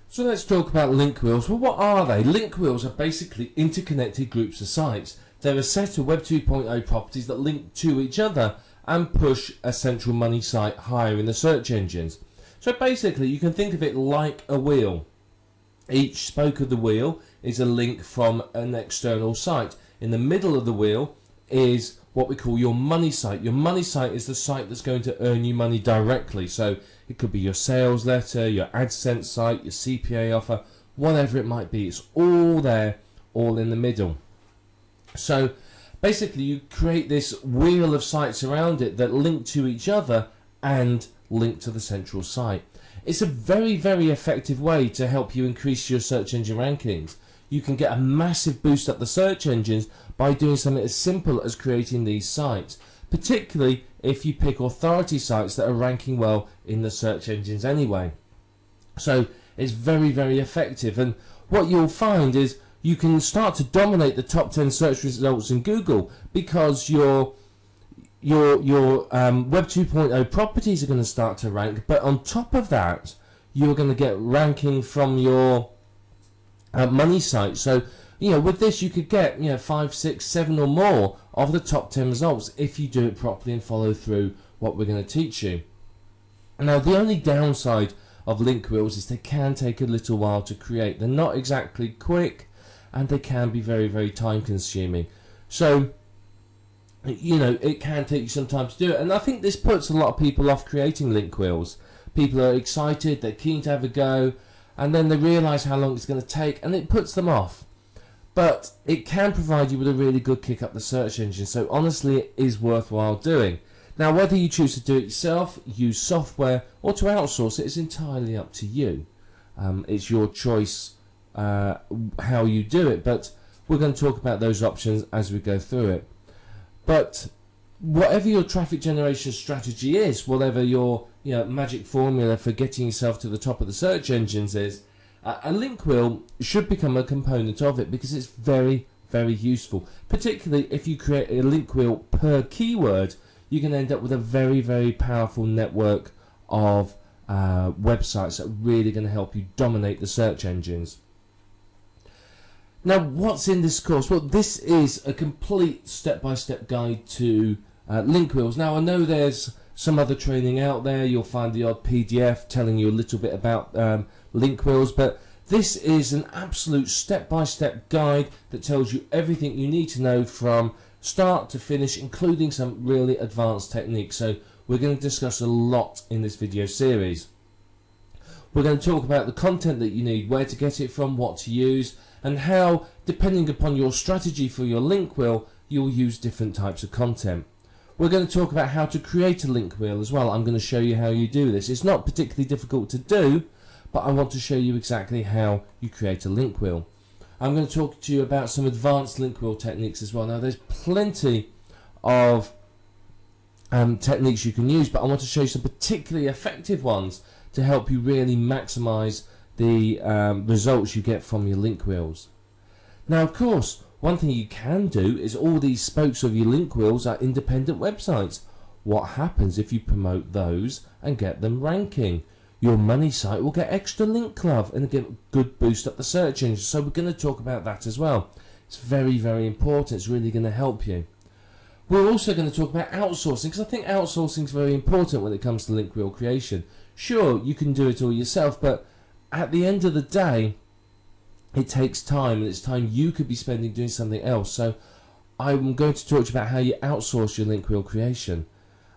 So let's talk about link wheels. Well, what are they? Link wheels are basically interconnected groups of sites. They're a set of Web 2.0 properties that link to each other and push a central money site higher in the search engines. So basically you can think of it like a wheel. Each spoke of the wheel is a link from an external site. In the middle of the wheel is what we call your money site. Your money site is the site that's going to earn you money directly. So it could be your sales letter, your AdSense site, your CPA offer, whatever it might be. It's all there, all in the middle. So basically you create this wheel of sites around it that link to each other and link to the central site. It's a very, very effective way to help you increase your search engine rankings. You can get a massive boost up the search engines by doing something as simple as creating these sites, particularly if you pick authority sites that are ranking well in the search engines anyway. So it's very, very effective, and what you'll find is you can start to dominate the top 10 search results in Google because your Web 2.0 properties are going to start to rank, but on top of that you're going to get ranking from your money site. So with this you could get 5, 6, 7 or more of the top 10 results if you do it properly and follow through what we're going to teach you. Now the only downside of link wheels is they can take a little while to create. They're not exactly quick and they can be very, very time consuming. So it can take you some time to do it, and I think this puts a lot of people off creating link wheels. People are excited, they're keen to have a go, and then they realise how long it's going to take and it puts them off. But it can provide you with a really good kick up the search engine, so honestly it is worthwhile doing. Now whether you choose to do it yourself, use software, or to outsource it is entirely up to you. It's your choice how you do it, but we're going to talk about those options as we go through it. But whatever your traffic generation strategy is, whatever your magic formula for getting yourself to the top of the search engines is, a link wheel should become a component of it because it's very, very useful. Particularly if you create a link wheel per keyword, you can end up with a very, very powerful network of websites that are really going to help you dominate the search engines. Now, what's in this course? Well, this is a complete step-by-step guide to link wheels. Now, I know there's some other training out there. You'll find the odd PDF telling you a little bit about link wheels, but this is an absolute step-by-step guide that tells you everything you need to know from start to finish, including some really advanced techniques. So we're going to discuss a lot in this video series. We're going to talk about the content that you need, where to get it from, what to use, and how, depending upon your strategy for your link wheel, you'll use different types of content. We're going to talk about how to create a link wheel as well. I'm going to show you how you do this. It's not particularly difficult to do, but I want to show you exactly how you create a link wheel. I'm going to talk to you about some advanced link wheel techniques as well. Now there's plenty of techniques you can use, but I want to show you some particularly effective ones to help you really maximize the results you get from your link wheels. Now of course, one thing you can do is all these spokes of your link wheels are independent websites. What happens if you promote those and get them ranking? Your money site will get extra link love and get a good boost up the search engine. So we're going to talk about that as well. It's very, very important. It's really going to help you. We're also going to talk about outsourcing, because I think outsourcing is very important when it comes to link wheel creation. Sure, you can do it all yourself, but at the end of the day, it takes time, and it's time you could be spending doing something else. So I'm going to talk to you about how you outsource your link wheel creation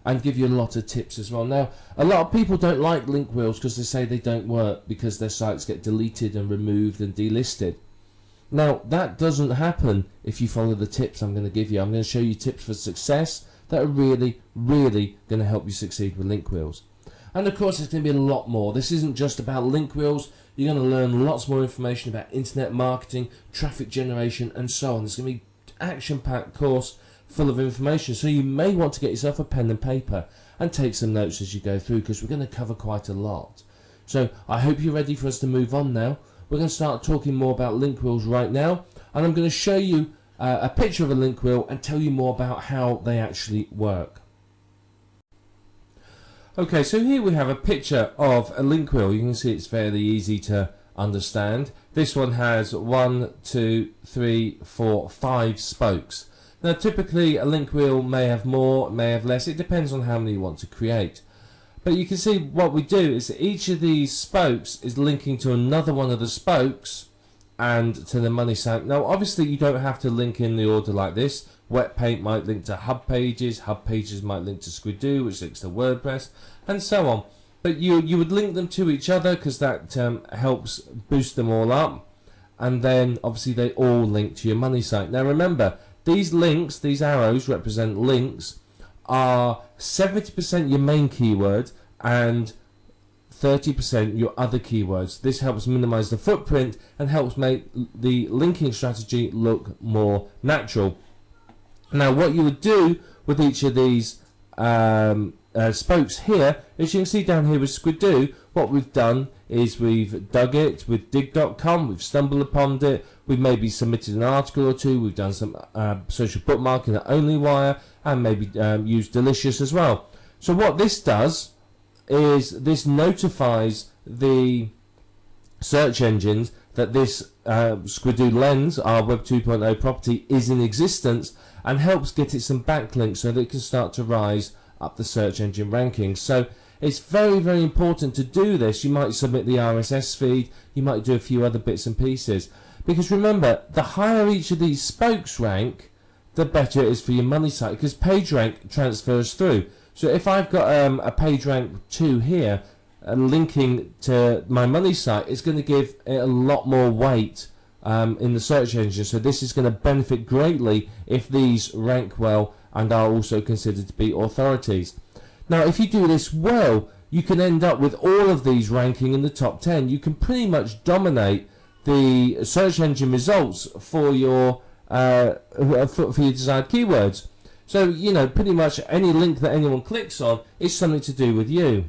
and give you a lot of tips as well. Now, a lot of people don't like link wheels because they say they don't work because their sites get deleted and removed and delisted. Now, that doesn't happen if you follow the tips I'm going to give you. I'm going to show you tips for success that are really, really going to help you succeed with link wheels. And of course, there's going to be a lot more. This isn't just about link wheels. You're going to learn lots more information about internet marketing, traffic generation, and so on. There's going to be an action-packed course full of information. So you may want to get yourself a pen and paper and take some notes as you go through, because we're going to cover quite a lot. So I hope you're ready for us to move on now. We're going to start talking more about link wheels right now, and I'm going to show you a picture of a link wheel and tell you more about how they actually work. Okay, so here we have a picture of a link wheel. You can see it's fairly easy to understand. This one has 1, 2, 3, 4, 5 spokes. Now typically a link wheel may have more, may have less, it depends on how many you want to create. But you can see what we do is that each of these spokes is linking to another one of the spokes and to the money site. Now obviously you don't have to link in the order like this. Wet Paint might link to Hub Pages might link to Squidoo, which links to WordPress, and so on. But you would link them to each other because that helps boost them all up, and then obviously they all link to your money site. Now remember, these links, these arrows represent links, are 70% your main keyword and 30% your other keywords. This helps minimize the footprint and helps make the linking strategy look more natural. Now what you would do with each of these spokes here, as you can see down here with Squidoo, what we've done is we've dug it with dig.com, we've stumbled upon it, we've maybe submitted an article or two, we've done some social bookmarking at OnlyWire, and maybe used Delicious as well. So what this does is this notifies the search engines that this Squidoo Lens, our Web 2.0 property, is in existence, and helps get it some backlinks so that it can start to rise up the search engine rankings. So it's very, very important to do this. You might submit the RSS feed, you might do a few other bits and pieces, because remember, the higher each of these spokes rank, the better it is for your money site, because PageRank transfers through. So if I've got a PageRank 2 here linking to my money site, it's going to give it a lot more weight in the search engine. So this is going to benefit greatly if these rank well and are also considered to be authorities. Now if you do this well, you can end up with all of these ranking in the top 10. You can pretty much dominate the search engine results for your desired keywords. So you know, pretty much any link that anyone clicks on is something to do with you,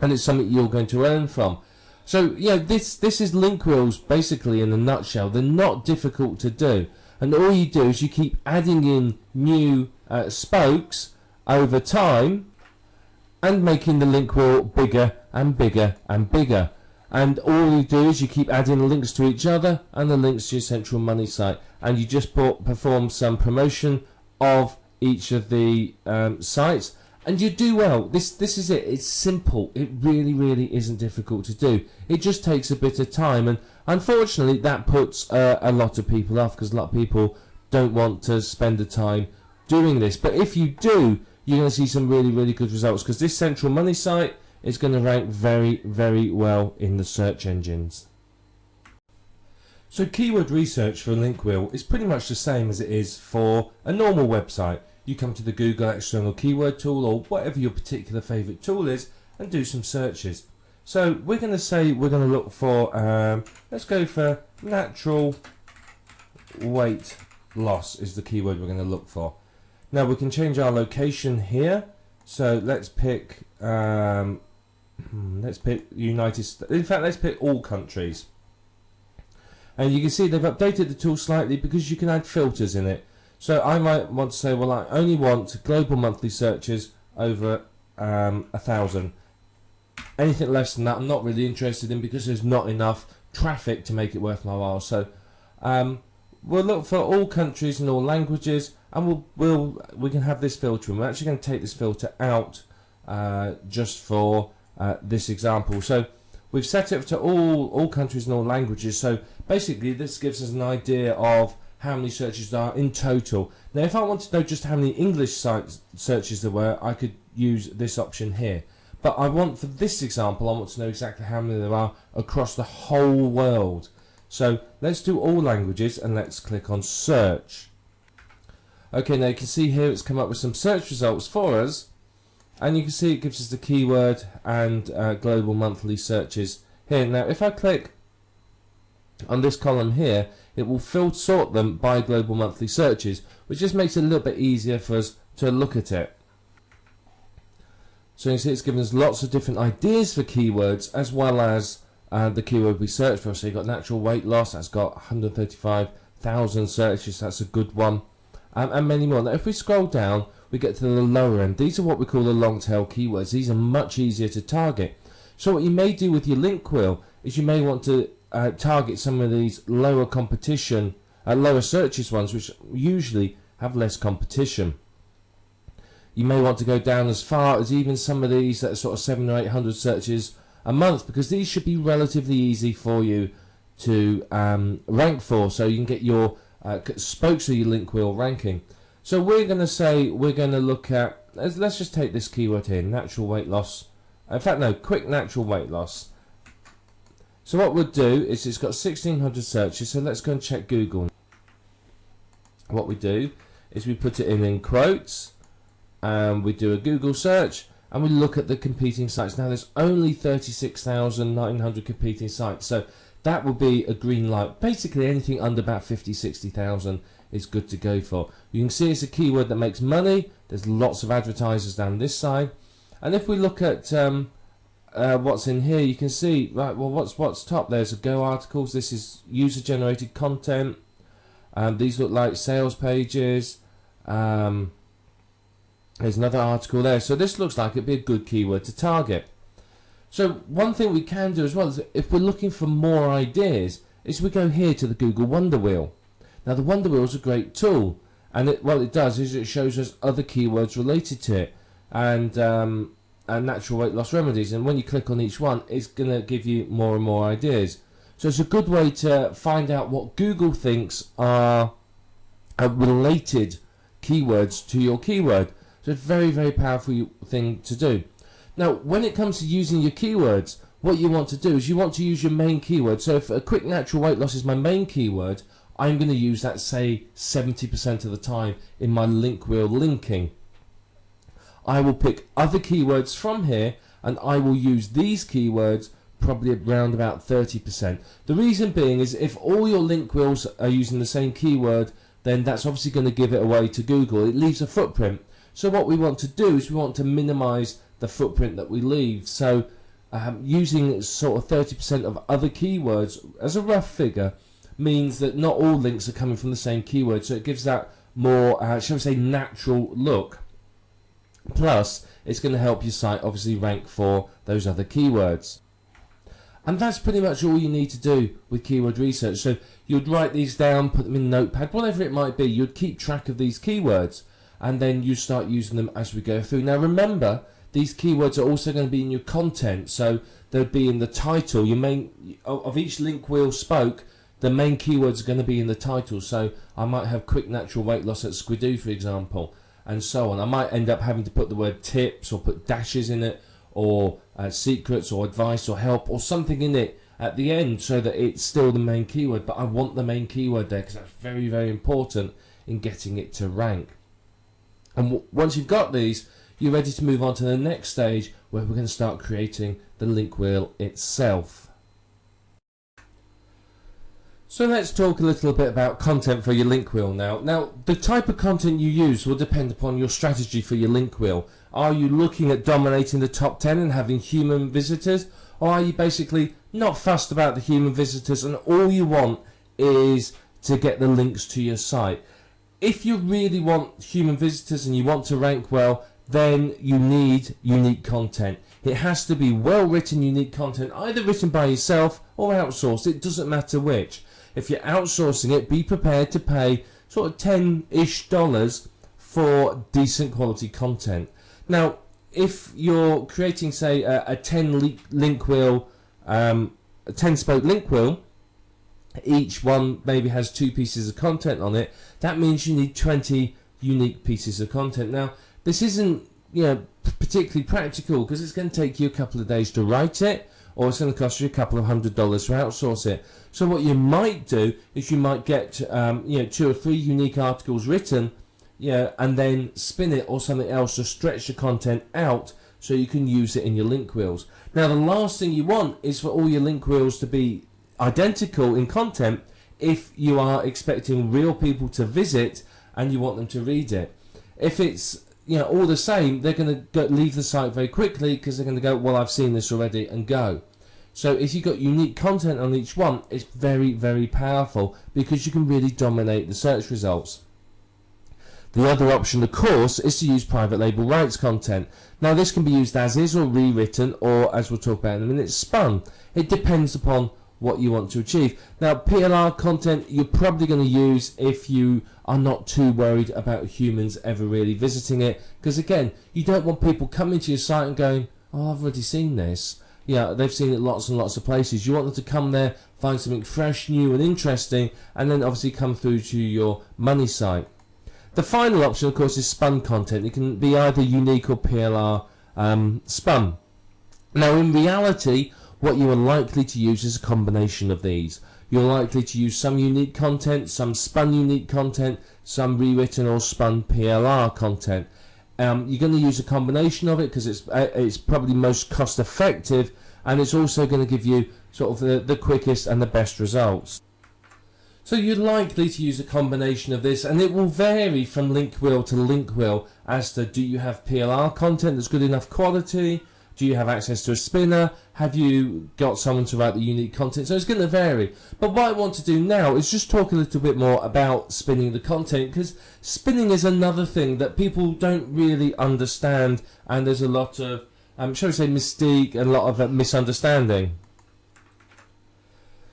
and it's something you're going to earn from. So yeah, this is link wheels basically in a nutshell. They're not difficult to do, and all you do is you keep adding in new spokes over time and making the link wheel bigger and bigger and bigger. And all you do is you keep adding the links to each other and the links to your central money site, and you just perform some promotion of each of the sites, and you do well. This is it. It's simple. It really, really isn't difficult to do. It just takes a bit of time, and unfortunately that puts a lot of people off, because a lot of people don't want to spend the time doing this. But if you do, you're going to see some really, really good results, because this central money site is going to rank very, very well in the search engines. So keyword research for a link wheel is pretty much the same as it is for a normal website. You come to the Google external keyword tool, or whatever your particular favorite tool is, and do some searches. So we're going to say we're going to look for, let's go for natural weight loss is the keyword we're going to look for. Now we can change our location here. So let's pick United States. In fact, let's pick all countries. And you can see they've updated the tool slightly because you can add filters in it. So I might want to say, well, I only want global monthly searches over 1,000. Anything less than that I'm not really interested in, because there's not enough traffic to make it worth my while. So we'll look for all countries and all languages, and we can have this filter. And we're actually going to take this filter out just for this example. So we've set it to all countries and all languages. So basically this gives us an idea of how many searches there are in total. Now if I want to know just how many English searches there were, I could use this option here. But I want, for this example, I want to know exactly how many there are across the whole world. So let's do all languages, and let's click on search. Okay, now you can see here it's come up with some search results for us, and you can see it gives us the keyword and global monthly searches here. Now if I click on this column here, it will sort them by global monthly searches, which just makes it a little bit easier for us to look at it. So you can see it's given us lots of different ideas for keywords, as well as the keyword we search for. So you've got natural weight loss, that's got 135,000 searches, that's a good one, and many more. Now if we scroll down, we get to the lower end. These are what we call the long tail keywords. These are much easier to target. So what you may do with your link wheel is you may want to target some of these lower competition, lower searches ones, which usually have less competition. You may want to go down as far as even some of these that are sort of 700 or 800 searches a month, because these should be relatively easy for you to rank for, so you can get your spokes of your link wheel ranking. So we're going to say we're going to look at, let's just take this keyword here, natural weight loss. In fact, no, quick natural weight loss. So what we'll do is it's got 1600 searches, so let's go and check Google. What we do is we put it in quotes, and we do a Google search, and we look at the competing sites. Now there's only 36,900 competing sites, so that will be a green light. Basically anything under about 50,000-60,000 is good to go for. You can see it's a keyword that makes money. There's lots of advertisers down this side, and if we look at what's in here, you can see, right, well, what's top? There's a Go articles. This is user generated content. These look like sales pages. There's another article there. So this looks like it'd be a good keyword to target. So one thing we can do as well is, if we're looking for more ideas, is we go here to the Google Wonder Wheel. Now the Wonder Wheel is a great tool, and what it does is it shows us other keywords related to it, and natural weight loss remedies, and when you click on each one, it's going to give you more and more ideas. So it's a good way to find out what Google thinks are related keywords to your keyword. So it's a very, very powerful thing to do. Now when it comes to using your keywords, what you want to do is you want to use your main keyword. So if a quick natural weight loss is my main keyword, I'm going to use that, say, 70% of the time in my link wheel linking. I will pick other keywords from here, and I will use these keywords probably around about 30%. The reason being is, if all your link wheels are using the same keyword, then that's obviously going to give it away to Google. It leaves a footprint. So what we want to do is we want to minimize the footprint that we leave. So using sort of 30% of other keywords as a rough figure means that not all links are coming from the same keyword, so it gives that more, shall we say, natural look. Plus, it's going to help your site obviously rank for those other keywords. And that's pretty much all you need to do with keyword research. So you'd write these down, put them in Notepad, whatever it might be. You'd keep track of these keywords, and then you start using them as we go through. Now remember, these keywords are also going to be in your content, so they'll be in the title. Your main of each link wheel spoke, the main keywords are going to be in the title. So I might have quick natural weight loss at Squidoo, for example, and so on. I might end up having to put the word tips or put dashes in it, or secrets or advice or help or something in it at the end, so that it's still the main keyword, but I want the main keyword there because that's very, very important in getting it to rank. And once you've got these, you're ready to move on to the next stage, where we're going to start creating the link wheel itself. So let's talk a little bit about content for your link wheel now. Now, the type of content you use will depend upon your strategy for your link wheel. Are you looking at dominating the top 10 and having human visitors? Or are you basically not fussed about the human visitors, and all you want is to get the links to your site? If you really want human visitors and you want to rank well, then you need unique content. It has to be well written, unique content, either written by yourself or outsourced. It doesn't matter which. If you're outsourcing it, be prepared to pay sort of $10-ish for decent quality content. Now, if you're creating, say, a 10 link wheel, a 10 spoke link wheel, each one maybe has 2 pieces of content on it, that means you need 20 unique pieces of content. Now, this isn't, particularly practical, because it's going to take you a couple of days to write it, or it's going to cost you a couple of $100 to outsource it. So what you might do is you might get 2 or 3 unique articles written, and then spin it or something else to stretch the content out so you can use it in your link wheels. Now the last thing you want is for all your link wheels to be identical in content if you are expecting real people to visit and you want them to read it. If it's all the same, they're going to leave the site very quickly, because they're going to go, well, I've seen this already, and go. So if you've got unique content on each one, it's very, very powerful, because you can really dominate the search results. The other option, of course, is to use private label rights content. Now this can be used as is or rewritten, or as we'll talk about in a minute, spun. It depends upon what you want to achieve. Now PLR content you're probably going to use if you are not too worried about humans ever really visiting it, because again, you don't want people coming to your site and going, oh, I've already seen this. Yeah, they've seen it lots and lots of places. You want them to come there, find something fresh, new and interesting, and then obviously come through to your money site. The final option, of course, is spun content. It can be either unique or PLR spun. Now, in reality, what you are likely to use is a combination of these. You're likely to use some unique content, some spun unique content, some rewritten or spun PLR content. You're going to use a combination of it because it's probably most cost effective, and it's also going to give you sort of the quickest and the best results. So you're likely to use a combination of this, and it will vary from link wheel to link wheel as to, do you have PLR content that's good enough quality? Do you have access to a spinner? Have you got someone to write the unique content? So it's going to vary. But what I want to do now is just talk a little bit more about spinning the content, because spinning is another thing that people don't really understand, and there's a lot of, shall we say, mystique and a lot of misunderstanding.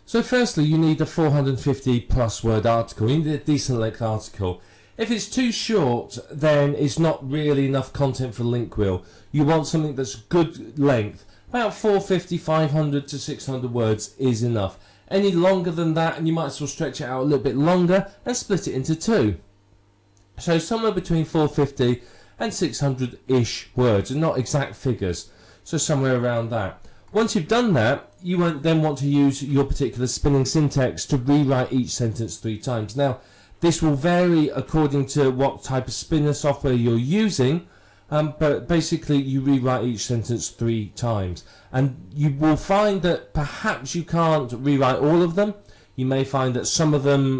So firstly, you need a 450 plus word article. You need a decent length article. If it's too short, then it's not really enough content for link wheel. You want something that's good length. About 450, 500 to 600 words is enough. Any longer than that, and you might as well stretch it out a little bit longer and split it into two. So somewhere between 450 and 600-ish words, and not exact figures. So somewhere around that. Once you've done that, you won't then want to use your particular spinning syntax to rewrite each sentence 3 times. Now, this will vary according to what type of spinner software you're using, but basically you rewrite each sentence 3 times. And you will find that perhaps you can't rewrite all of them. You may find that some of them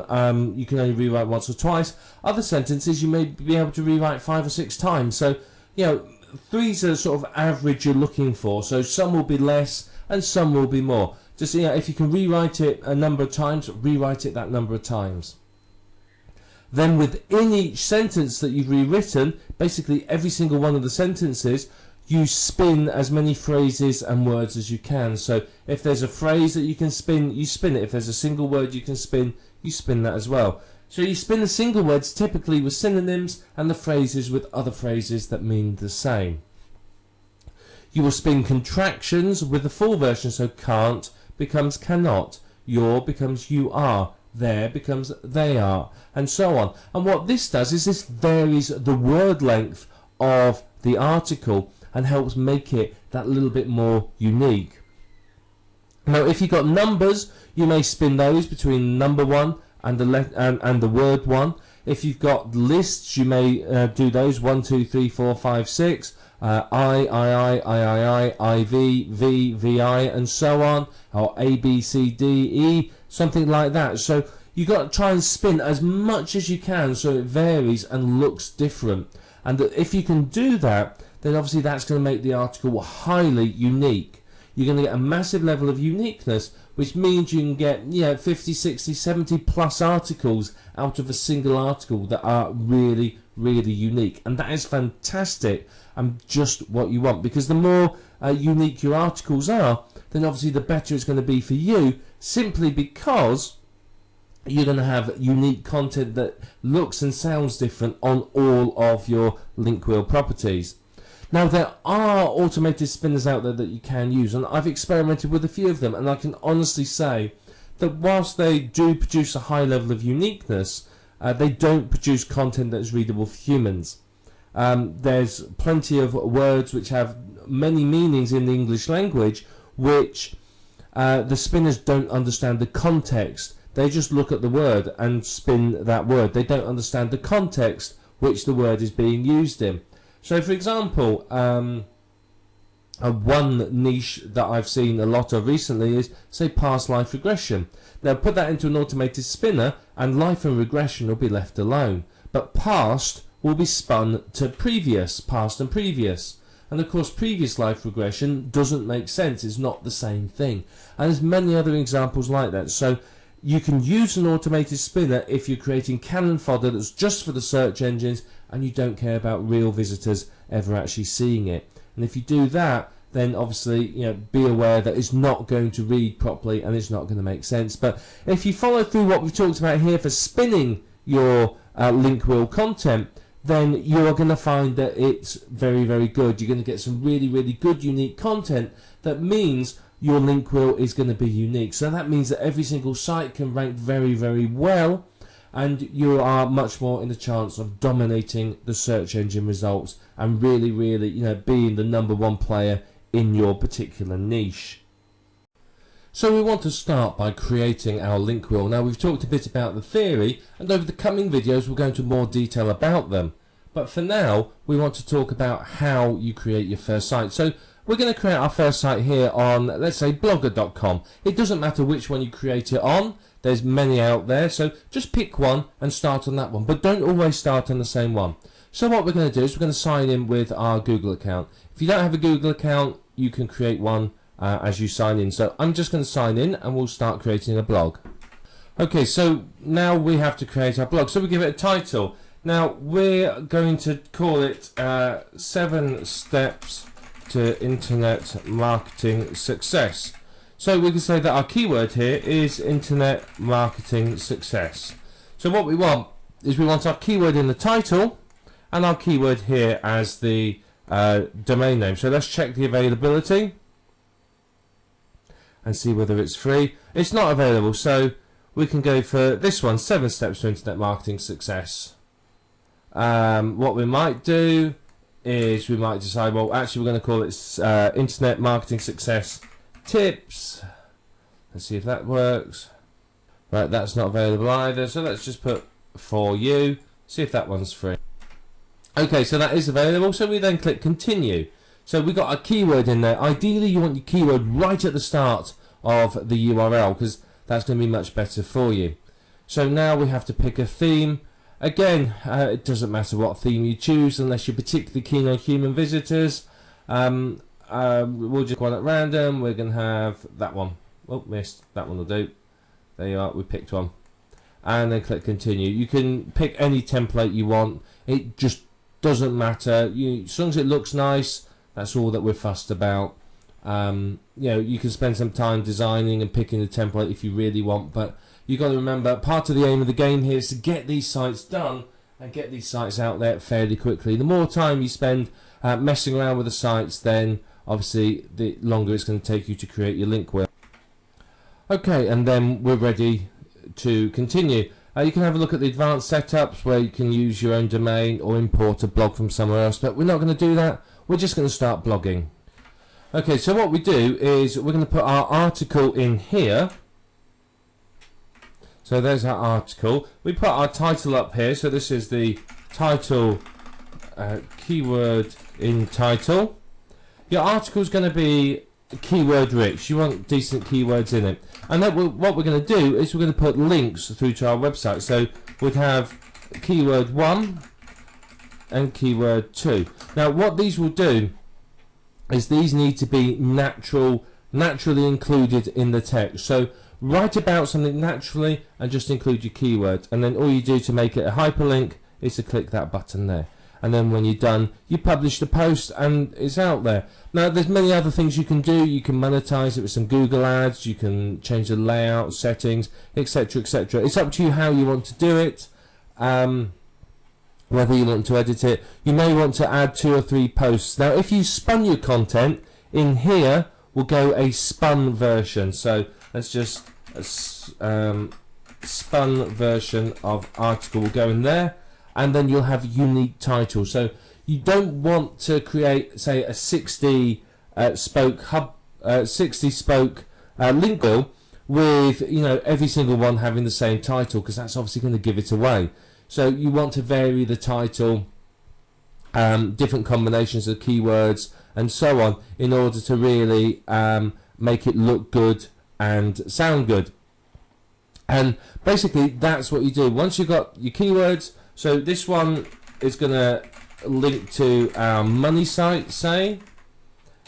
you can only rewrite once or twice. Other sentences you may be able to rewrite 5 or 6 times. So, you know, 3's a sort of average you're looking for. So some will be less and some will be more. Just, you know, if you can rewrite it a number of times, rewrite it that number of times. Then within each sentence that you've rewritten, basically every single one of the sentences, you spin as many phrases and words as you can. So if there's a phrase that you can spin, you spin it. If there's a single word you can spin, you spin that as well. So you spin the single words typically with synonyms and the phrases with other phrases that mean the same. You will spin contractions with the full version, so can't becomes cannot, your becomes you are, there becomes they are, and so on. And what this does is this varies the word length of the article and helps make it that little bit more unique. Now if you've got numbers, you may spin those between number 1 and the word 1. If you've got lists, you may do those 1, 2, 3, 4, 5, 6, I, V, VI, and so on, or A, B, C, D, E, something like that. So you've got to try and spin as much as you can so it varies and looks different. And if you can do that, then obviously that's going to make the article highly unique. You're going to get a massive level of uniqueness, which means you can get 50, 60, 70 plus articles out of a single article that are really, really unique. And that is fantastic and just what you want, because the more unique your articles are, then obviously the better it's going to be for you, simply because you're going to have unique content that looks and sounds different on all of your link wheel properties. Now there are automated spinners out there that you can use, and I've experimented with a few of them, and I can honestly say that whilst they do produce a high level of uniqueness, they don't produce content that is readable for humans. There's plenty of words which have many meanings in the English language which the spinners don't understand the context. They just look at the word and spin that word. They don't understand the context which the word is being used in. So for example, one niche that I've seen a lot of recently is, say, past life regression. Now put that into an automated spinner and life and regression will be left alone. But past will be spun to previous, past and previous. And of course previous life regression doesn't make sense, it's not the same thing. And there's many other examples like that. So you can use an automated spinner if you're creating canon fodder that's just for the search engines and you don't care about real visitors ever actually seeing it. And if you do that, then obviously, be aware that it's not going to read properly and it's not going to make sense. But if you follow through what we've talked about here for spinning your link wheel content, then you're going to find that it's very, very good. You're going to get some really, really good, unique content. That means your link wheel is going to be unique. So that means that every single site can rank very, very well, and you are much more in the chance of dominating the search engine results and really, really, being the #1 player in your particular niche. So we want to start by creating our link wheel. Now, we've talked a bit about the theory, and over the coming videos we'll go into more detail about them. But for now, we want to talk about how you create your first site. So we're going to create our first site here on, let's say, blogger.com. It doesn't matter which one you create it on. There's many out there, so just pick one and start on that one. But don't always start on the same one. So what we're going to do is we're going to sign in with our Google account. If you don't have a Google account, you can create one as you sign in. So I'm just going to sign in and we'll start creating a blog. Okay, so now we have to create our blog. So we give it a title. Now we're going to call it 7 Steps to Internet Marketing Success. So we can say that our keyword here is Internet Marketing Success. So what we want is we want our keyword in the title and our keyword here as the domain name. So let's check the availability and see whether it's free. It's not available, so we can go for this one, 7 Steps to Internet Marketing Success. What we might do is we might decide, well, actually we're going to call it Internet Marketing Success Tips. Let's see if that works. Right, that's not available either, so let's just put for you, see if that one's free. Okay, so that is available, so we then click continue. So we got a keyword in there. Ideally you want your keyword right at the start of the URL, because that's going to be much better for you. So now we have to pick a theme. Again, it doesn't matter what theme you choose unless you're particularly keen on human visitors. We'll just go on at random. We're going to have that one. Oh, missed. That one will do. There you are. We picked one. And then click continue. You can pick any template you want. It just doesn't matter. As long as it looks nice, that's all that we're fussed about. You can spend some time designing and picking the template if you really want, but you've got to remember, part of the aim of the game here is to get these sites done and get these sites out there fairly quickly. The more time you spend messing around with the sites, then obviously the longer it's going to take you to create your link wheel. Okay, and then we're ready to continue. You can have a look at the advanced setups where you can use your own domain or import a blog from somewhere else, but we're not going to do that. We're just going to start blogging. Okay, so what we do is we're going to put our article in here. So there's our article. We put our title up here. So this is the title, keyword in title. Your article is going to be keyword rich. You want decent keywords in it. And then what we're going to do is we're going to put links through to our website. So we'd have keyword 1 and keyword 2. Now what these will do is these need to be naturally included in the text. So write about something naturally and just include your keyword, and then all you do to make it a hyperlink is to click that button there, and then when you're done you publish the post and it's out there. Now there's many other things you can do. You can monetize it with some Google ads, you can change the layout settings, etc, etc. It's up to you how you want to do it, whether you want to edit it. You may want to add 2 or 3 posts. Now if you spun your content, in here will go a spun version. So let's just spun version of article will go in there, and then you'll have unique titles. So you don't want to create, say, a 60 spoke link wheel with every single one having the same title, because that's obviously going to give it away. So you want to vary the title, different combinations of keywords and so on, in order to really make it look good and sound good. And basically that's what you do once you've got your keywords. So this one is going to link to our money site, say,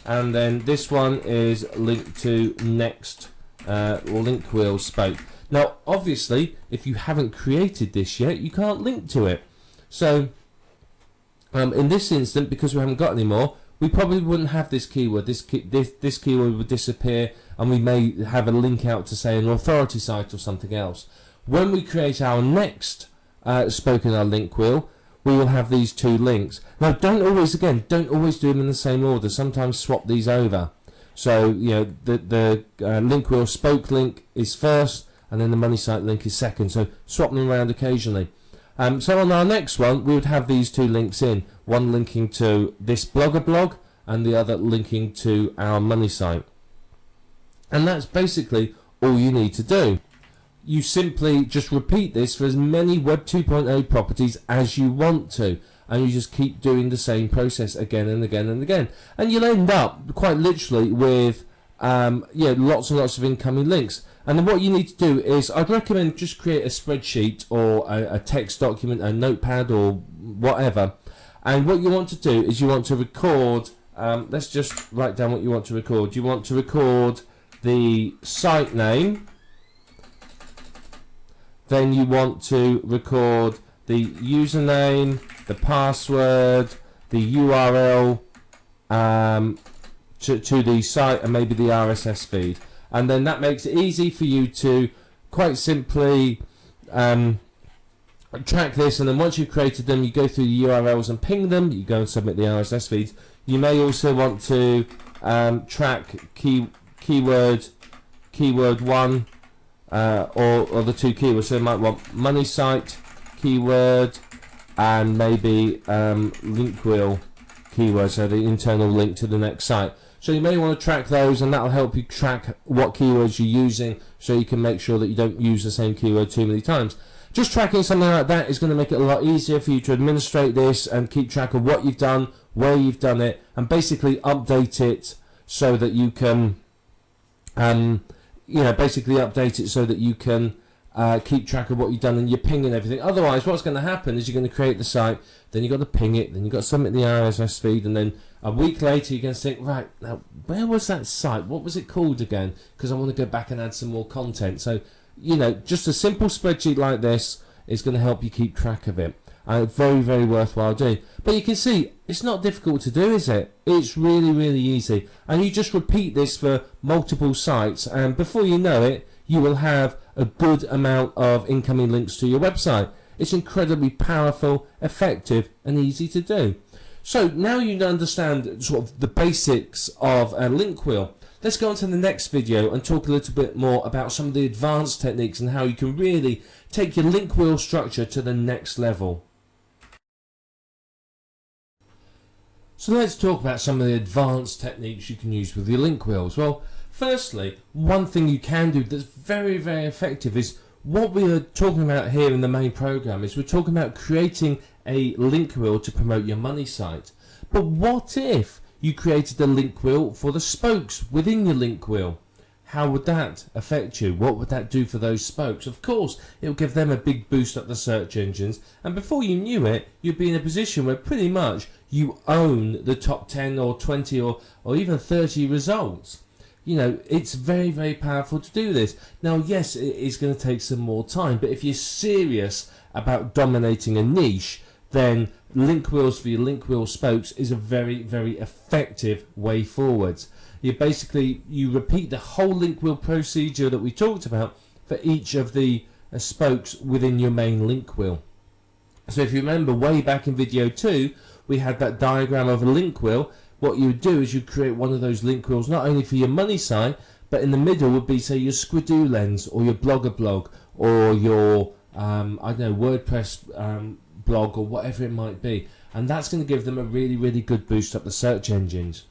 and then this one is linked to next link wheel spoke. Now obviously if you haven't created this yet, you can't link to it. So In this instant, because we haven't got any more, we probably wouldn't have this keyword. This keyword would disappear, and we may have a link out to, say, an authority site or something else. When we create our next spoke in our link wheel, we will have these two links. Now, don't always do them in the same order. Sometimes swap these over. So, you know, the link wheel spoke link is first, and then the money site link is second. So swap them around occasionally. So on our next one, we would have these two links in, one linking to this Blogger blog and the other linking to our money site. And that's basically all you need to do. You simply just repeat this for as many Web 2.0 properties as you want to, and you just keep doing the same process again and again and again, and you'll end up quite literally with lots and lots of incoming links. And then what you need to do is, I'd recommend just create a spreadsheet or a text document, a notepad or whatever, and what you want to do is you want to record, let's just write down what you want to record. You want to record the site name, then you want to record the username, the password, the URL to the site, and maybe the RSS feed. And then that makes it easy for you to quite simply track this, and then once you've created them, you go through the URLs and ping them, you go and submit the RSS feeds. You may also want to track keyword 1 or the two keywords. So you might want money site keyword and maybe link wheel keyword, so the internal link to the next site. So you may want to track those, and that will help you track what keywords you're using, so you can make sure that you don't use the same keyword too many times. Just tracking something like that is going to make it a lot easier for you to administrate this and keep track of what you've done, where you've done it, and basically update it so that you can basically update it so that you can keep track of what you've done, and you're pinging everything. Otherwise, what's going to happen is you're going to create the site, then you've got to ping it, then you've got to submit the RSS feed, and then a week later you're going to think, right, now where was that site? What was it called again? Because I want to go back and add some more content. So, you know, just a simple spreadsheet like this is going to help you keep track of it. Very, very worthwhile doing. But you can see, it's not difficult to do, is it? It's really, really easy. And you just repeat this for multiple sites, and before you know it, you will have a good amount of incoming links to your website. It's incredibly powerful, effective, and easy to do. So now you understand sort of the basics of a link wheel. Let's go on to the next video and talk a little bit more about some of the advanced techniques and how you can really take your link wheel structure to the next level. So let's talk about some of the advanced techniques you can use with your link wheels. Well, firstly, one thing you can do that's very, very effective is what we are talking about here in the main program. Is we're talking about creating a link wheel to promote your money site. But what if you created a link wheel for the spokes within your link wheel? How would that affect you? What would that do for those spokes? Of course, it will give them a big boost up the search engines, and before you knew it, you'd be in a position where pretty much you own the top 10 or 20 or even 30 results. You know, it's very, very powerful to do this. Now, yes, it is going to take some more time, but if you're serious about dominating a niche, then link wheels for your link wheel spokes is a very, very effective way forwards. You repeat the whole link wheel procedure that we talked about for each of the spokes within your main link wheel. So if you remember way back in video 2, we had that diagram of a link wheel. What you would do is you create one of those link wheels not only for your money site, but in the middle would be, say, your Squidoo Lens or your Blogger blog or your WordPress blog or whatever it might be, and that's going to give them a really, really good boost up the search engines.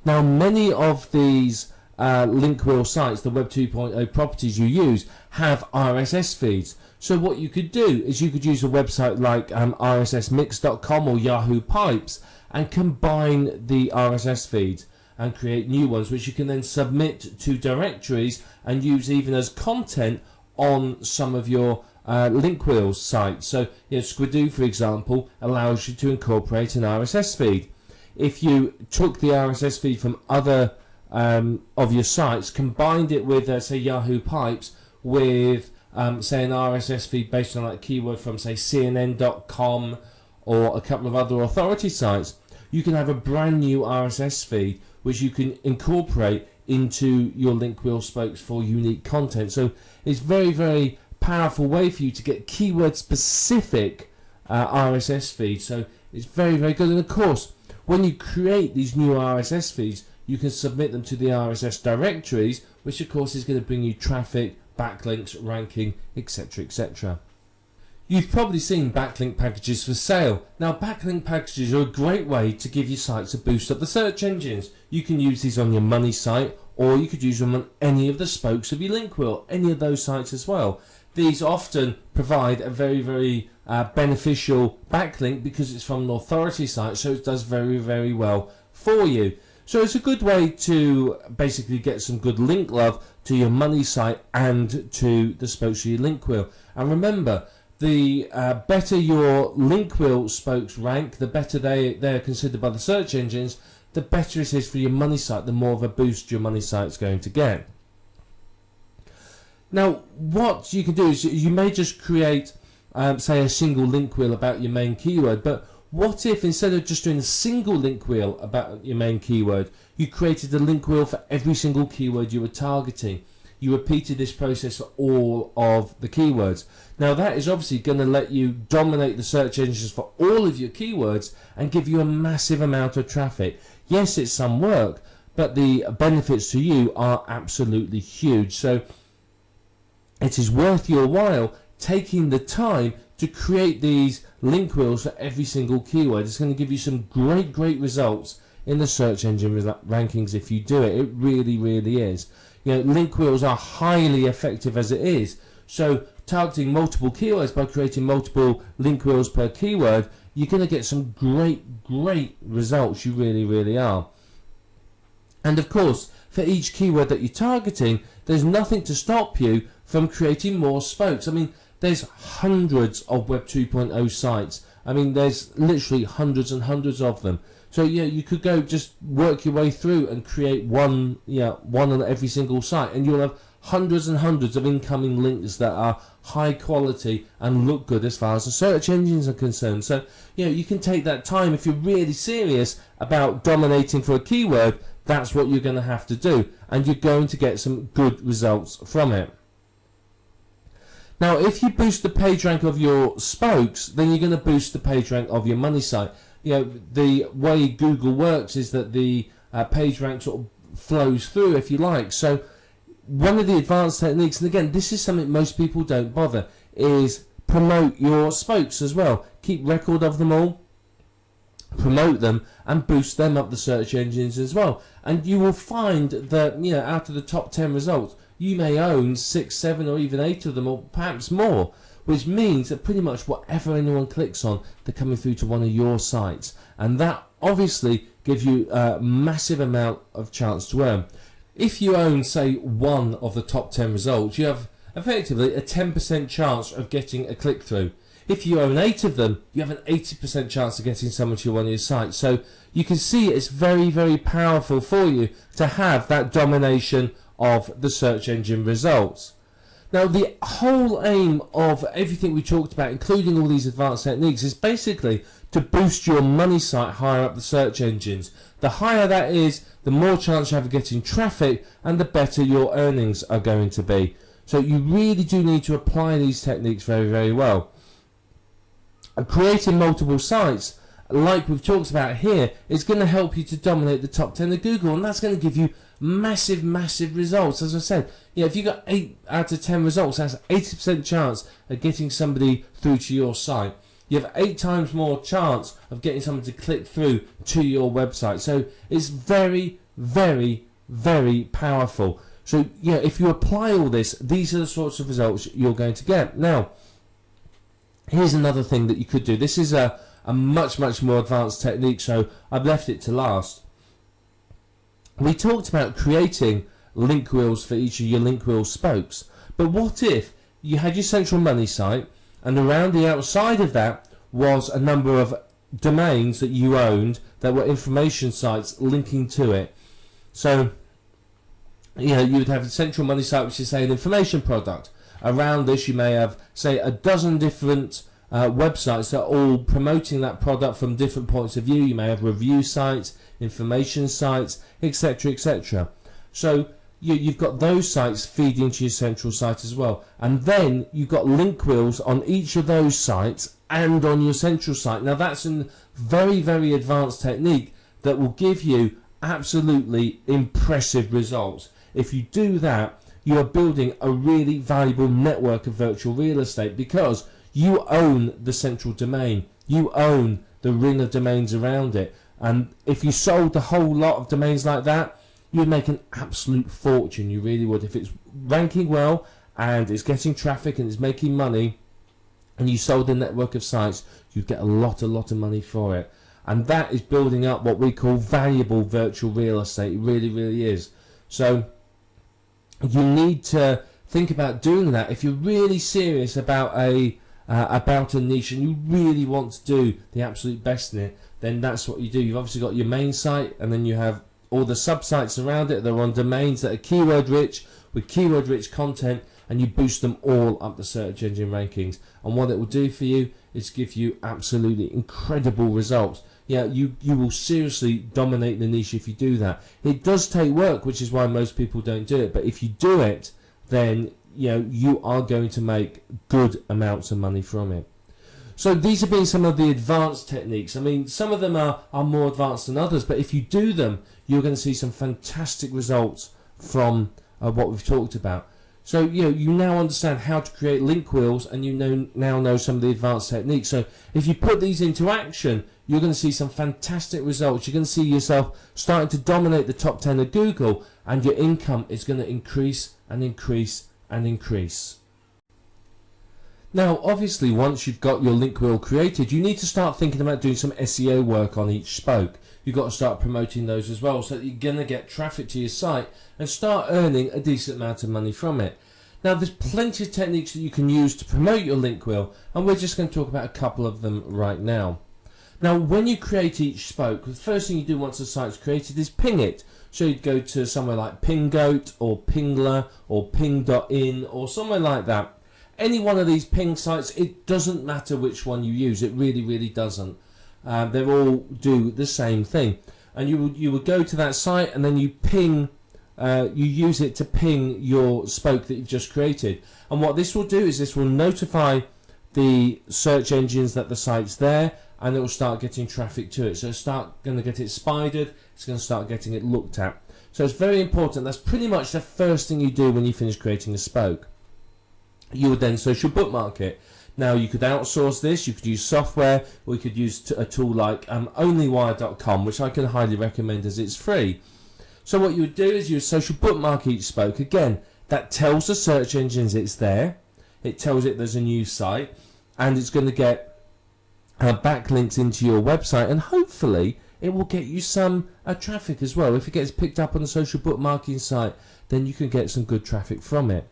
Now, many of these link wheel sites, the Web 2.0 properties you use, have RSS feeds. So what you could do is you could use a website like rssmix.com or Yahoo Pipes and combine the RSS feeds and create new ones, which you can then submit to directories and use even as content on some of your link wheel sites. So, Squidoo, for example, allows you to incorporate an RSS feed. If you took the RSS feed from other of your sites, combined it with, say, Yahoo Pipes, with, say, an RSS feed based on that keyword from, say, CNN.com or a couple of other authority sites, you can have a brand new RSS feed which you can incorporate into your link wheel spokes for unique content. So it's very, very powerful way for you to get keyword specific RSS feeds. So it's very, very good. And of course, when you create these new RSS feeds, you can submit them to the RSS directories, which of course is going to bring you traffic, backlinks, ranking, etc., etc. You've probably seen backlink packages for sale. Now, backlink packages are a great way to give your sites a boost up the search engines. You can use these on your money site, or you could use them on any of the spokes of your link wheel, any of those sites as well. These often provide a very, very beneficial backlink because it's from an authority site, so it does very, very well for you. So it's a good way to basically get some good link love to your money site and to the spokes of your link wheel. And remember, the better your link wheel spokes rank, the better they're considered by the search engines, the better it is for your money site, the more of a boost your money site's going to get. Now, what you can do is you may just create, say, a single link wheel about your main keyword, but what if instead of just doing a single link wheel about your main keyword, you created a link wheel for every single keyword you were targeting? You repeated this process for all of the keywords. Now that is obviously going to let you dominate the search engines for all of your keywords and give you a massive amount of traffic. Yes, it's some work, but the benefits to you are absolutely huge. So it is worth your while taking the time to create these link wheels for every single keyword. It's going to give you some great results in the search engine rankings if you do it. It really, really is. You know, link wheels are highly effective as it is. So targeting multiple keywords by creating multiple link wheels per keyword, you're going to get some great results. You really, really are. And of course, for each keyword that you're targeting, there's nothing to stop you from creating more spokes. I mean, there's hundreds of Web 2.0 sites. I mean, there's literally hundreds and hundreds of them. So yeah, you could go just work your way through and create one on every single site, and you'll have hundreds and hundreds of incoming links that are high quality and look good as far as the search engines are concerned. So you can take that time if you're really serious about dominating for a keyword. That's what you're going to have to do, and you're going to get some good results from it. Now, if you boost the page rank of your spokes, then you're going to boost the page rank of your money site. The way Google works is that the page rank sort of flows through, if you like. So one of the advanced techniques, and again, this is something most people don't bother, is promote your spokes as well. Keep record of them all, promote them, and boost them up the search engines as well. And you will find that, out of the top 10 results, you may own 6, 7, or even 8 of them, or perhaps more, which means that pretty much whatever anyone clicks on, they're coming through to one of your sites. And that obviously gives you a massive amount of chance to earn. If you own, say, 1 of the top 10 results, you have effectively a 10% chance of getting a click-through. If you own 8 of them, you have an 80% chance of getting someone to one of your sites. So you can see it's very, very powerful for you to have that domination of the search engine results. Now, the whole aim of everything we talked about, including all these advanced techniques, is basically to boost your money site higher up the search engines. The higher that is, the more chance you have of getting traffic, and the better your earnings are going to be. So you really do need to apply these techniques very, very well. And creating multiple sites, like we've talked about here, is going to help you to dominate the top 10 of Google, and that's going to give you massive results. As I said, if you got 8 out of 10 results, that's 80% chance of getting somebody through to your site. You have 8 times more chance of getting someone to click through to your website. So it's very powerful. So if you apply all this, these are the sorts of results you're going to get. Now, here's another thing that you could do. This is a much more advanced technique, so I've left it to last. We talked about creating link wheels for each of your link wheel spokes, but what if you had your central money site, and around the outside of that was a number of domains that you owned that were information sites linking to it? So you would have a central money site, which is, say, an information product. Around this you may have, say, a dozen different websites that are all promoting that product from different points of view. You may have review sites, information sites, etc., etc. So you've got those sites feeding into your central site as well, and then you've got link wheels on each of those sites and on your central site. Now that's a very, very advanced technique that will give you absolutely impressive results. If you do that, you are building a really valuable network of virtual real estate, because you own the central domain, you own the ring of domains around it. And if you sold the whole lot of domains like that, you'd make an absolute fortune. You really would. If it's ranking well and it's getting traffic and it's making money, and you sold a network of sites, you'd get a lot of money for it. And that is building up what we call valuable virtual real estate. It really, really is. So you need to think about doing that. If you're really serious about a niche and you really want to do the absolute best in it, then that's what you do. You've obviously got your main site, and then you have all the sub-sites around it. They're on domains that are keyword rich, with keyword rich content, and you boost them all up the search engine rankings. And what it will do for you is give you absolutely incredible results. Yeah, you will seriously dominate the niche if you do that. It does take work, which is why most people don't do it. But if you do it, then you are going to make good amounts of money from it. So these have been some of the advanced techniques. I mean, some of them are more advanced than others, but if you do them, you're going to see some fantastic results from what we've talked about. So you now understand how to create link wheels, and you now know some of the advanced techniques. So if you put these into action, you're going to see some fantastic results. You're going to see yourself starting to dominate the top 10 of Google, and your income is going to increase and increase and increase. Now, obviously, once you've got your link wheel created, you need to start thinking about doing some SEO work on each spoke. You've got to start promoting those as well, so that you're going to get traffic to your site and start earning a decent amount of money from it. Now, there's plenty of techniques that you can use to promote your link wheel, and we're just going to talk about a couple of them right now. Now, when you create each spoke, the first thing you do once the site's created is ping it. So you'd go to somewhere like Pingoat or Pingler or Ping.in or somewhere like that. Any one of these ping sites, it doesn't matter which one you use. It really, really doesn't. They all do the same thing. And you would go to that site, and then you ping. You use it to ping your spoke that you've just created. And what this will do is this will notify the search engines that the site's there, and it will start getting traffic to it. So it's going to get it spidered. It's going to start getting it looked at. So it's very important. That's pretty much the first thing you do when you finish creating a spoke. You would then social bookmark it. Now, you could outsource this. You could use software, or you could use a tool like onlywire.com, which I can highly recommend as it's free. So what you would do is you would social bookmark each spoke. Again, that tells the search engines it's there. It tells it there's a new site, and it's going to get backlinks into your website, and hopefully it will get you some traffic as well. If it gets picked up on the social bookmarking site, then you can get some good traffic from it.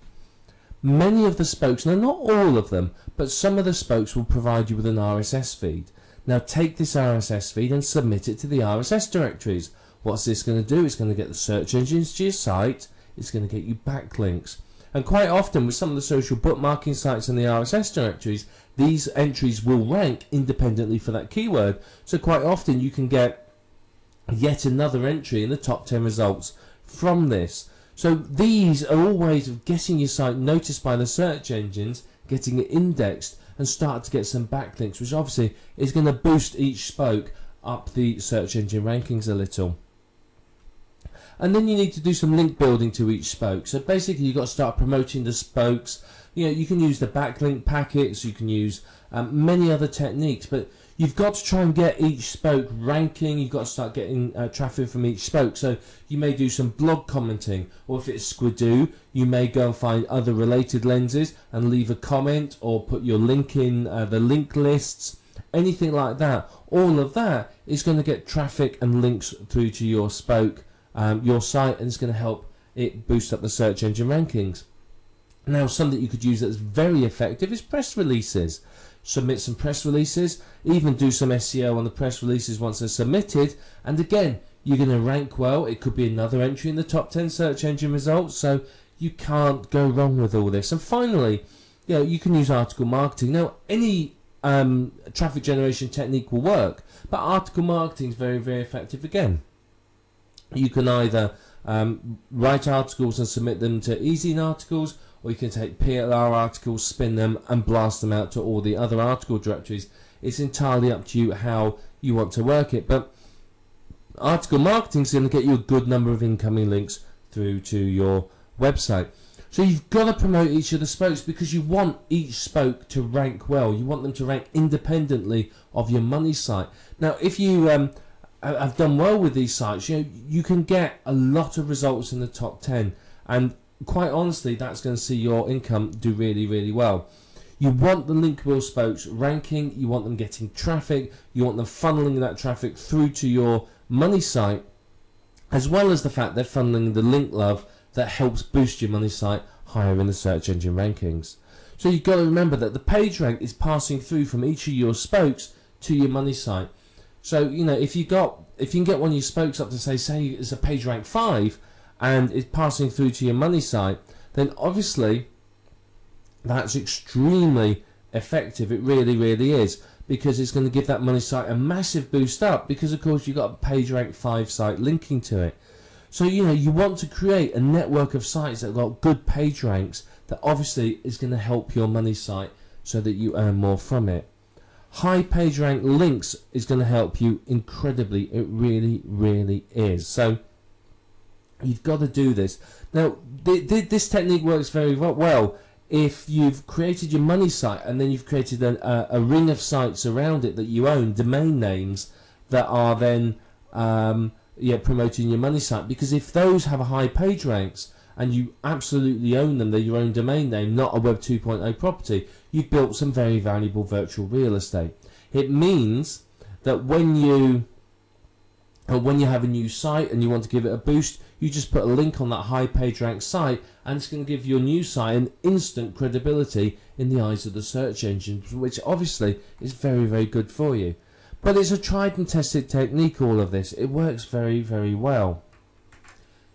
Many of the spokes, now not all of them, but some of the spokes will provide you with an RSS feed. Now take this RSS feed and submit it to the RSS directories. What's this going to do? It's going to get the search engines to your site. It's going to get you backlinks. And quite often with some of the social bookmarking sites and the RSS directories, these entries will rank independently for that keyword. So quite often you can get yet another entry in the top 10 results from this. So these are all ways of getting your site noticed by the search engines, getting it indexed, and start to get some backlinks, which obviously is going to boost each spoke up the search engine rankings a little. And then you need to do some link building to each spoke. So basically you've got to start promoting the spokes. You can use the backlink packets, you can use many other techniques, but you've got to try and get each spoke ranking. You've got to start getting traffic from each spoke. So you may do some blog commenting, or if it's Squidoo, you may go and find other related lenses and leave a comment, or put your link in the link lists, anything like that. All of that is going to get traffic and links through to your spoke, your site, and it's going to help it boost up the search engine rankings. Now, something you could use that's very effective is press releases. Submit some press releases, even do some SEO on the press releases once they're submitted, and again, you're going to rank well. It could be another entry in the top 10 search engine results, so you can't go wrong with all this. And finally, you can use article marketing. Now, any traffic generation technique will work. But article marketing is very, very effective again. You can either write articles and submit them to Ezine articles, or you can take PLR articles, spin them, and blast them out to all the other article directories. It's entirely up to you how you want to work it. But article marketing is going to get you a good number of incoming links through to your website. So you've got to promote each of the spokes, because you want each spoke to rank well. You want them to rank independently of your money site. Now, if you have done well with these sites, you can get a lot of results in the top 10, and quite honestly, that's going to see your income do really, really well. You want the link wheel spokes ranking, you want them getting traffic, you want them funneling that traffic through to your money site, as well as the fact they're funneling the link love that helps boost your money site higher in the search engine rankings. So you've got to remember that the page rank is passing through from each of your spokes to your money site. So if you can get one of your spokes up to say it's a page rank 5 and it's passing through to your money site, then obviously that's extremely effective. It really, really is, because it's going to give that money site a massive boost up, because of course you've got a page rank 5 site linking to it. So you want to create a network of sites that have got good page ranks that obviously is going to help your money site so that you earn more from it. High page rank links is going to help you incredibly. It really, really is. So you've got to do this. Now, this technique works very well if you've created your money site and then you've created a ring of sites around it that you own, domain names that are then promoting your money site. Because if those have a high page ranks and you absolutely own them, they're your own domain name, not a Web 2.0 property, you've built some very valuable virtual real estate. It means that when you have a new site and you want to give it a boost, you just put a link on that high page rank site, and it's going to give your new site an instant credibility in the eyes of the search engines, which obviously is very, very good for you. But it's a tried and tested technique, all of this. It works very, very well.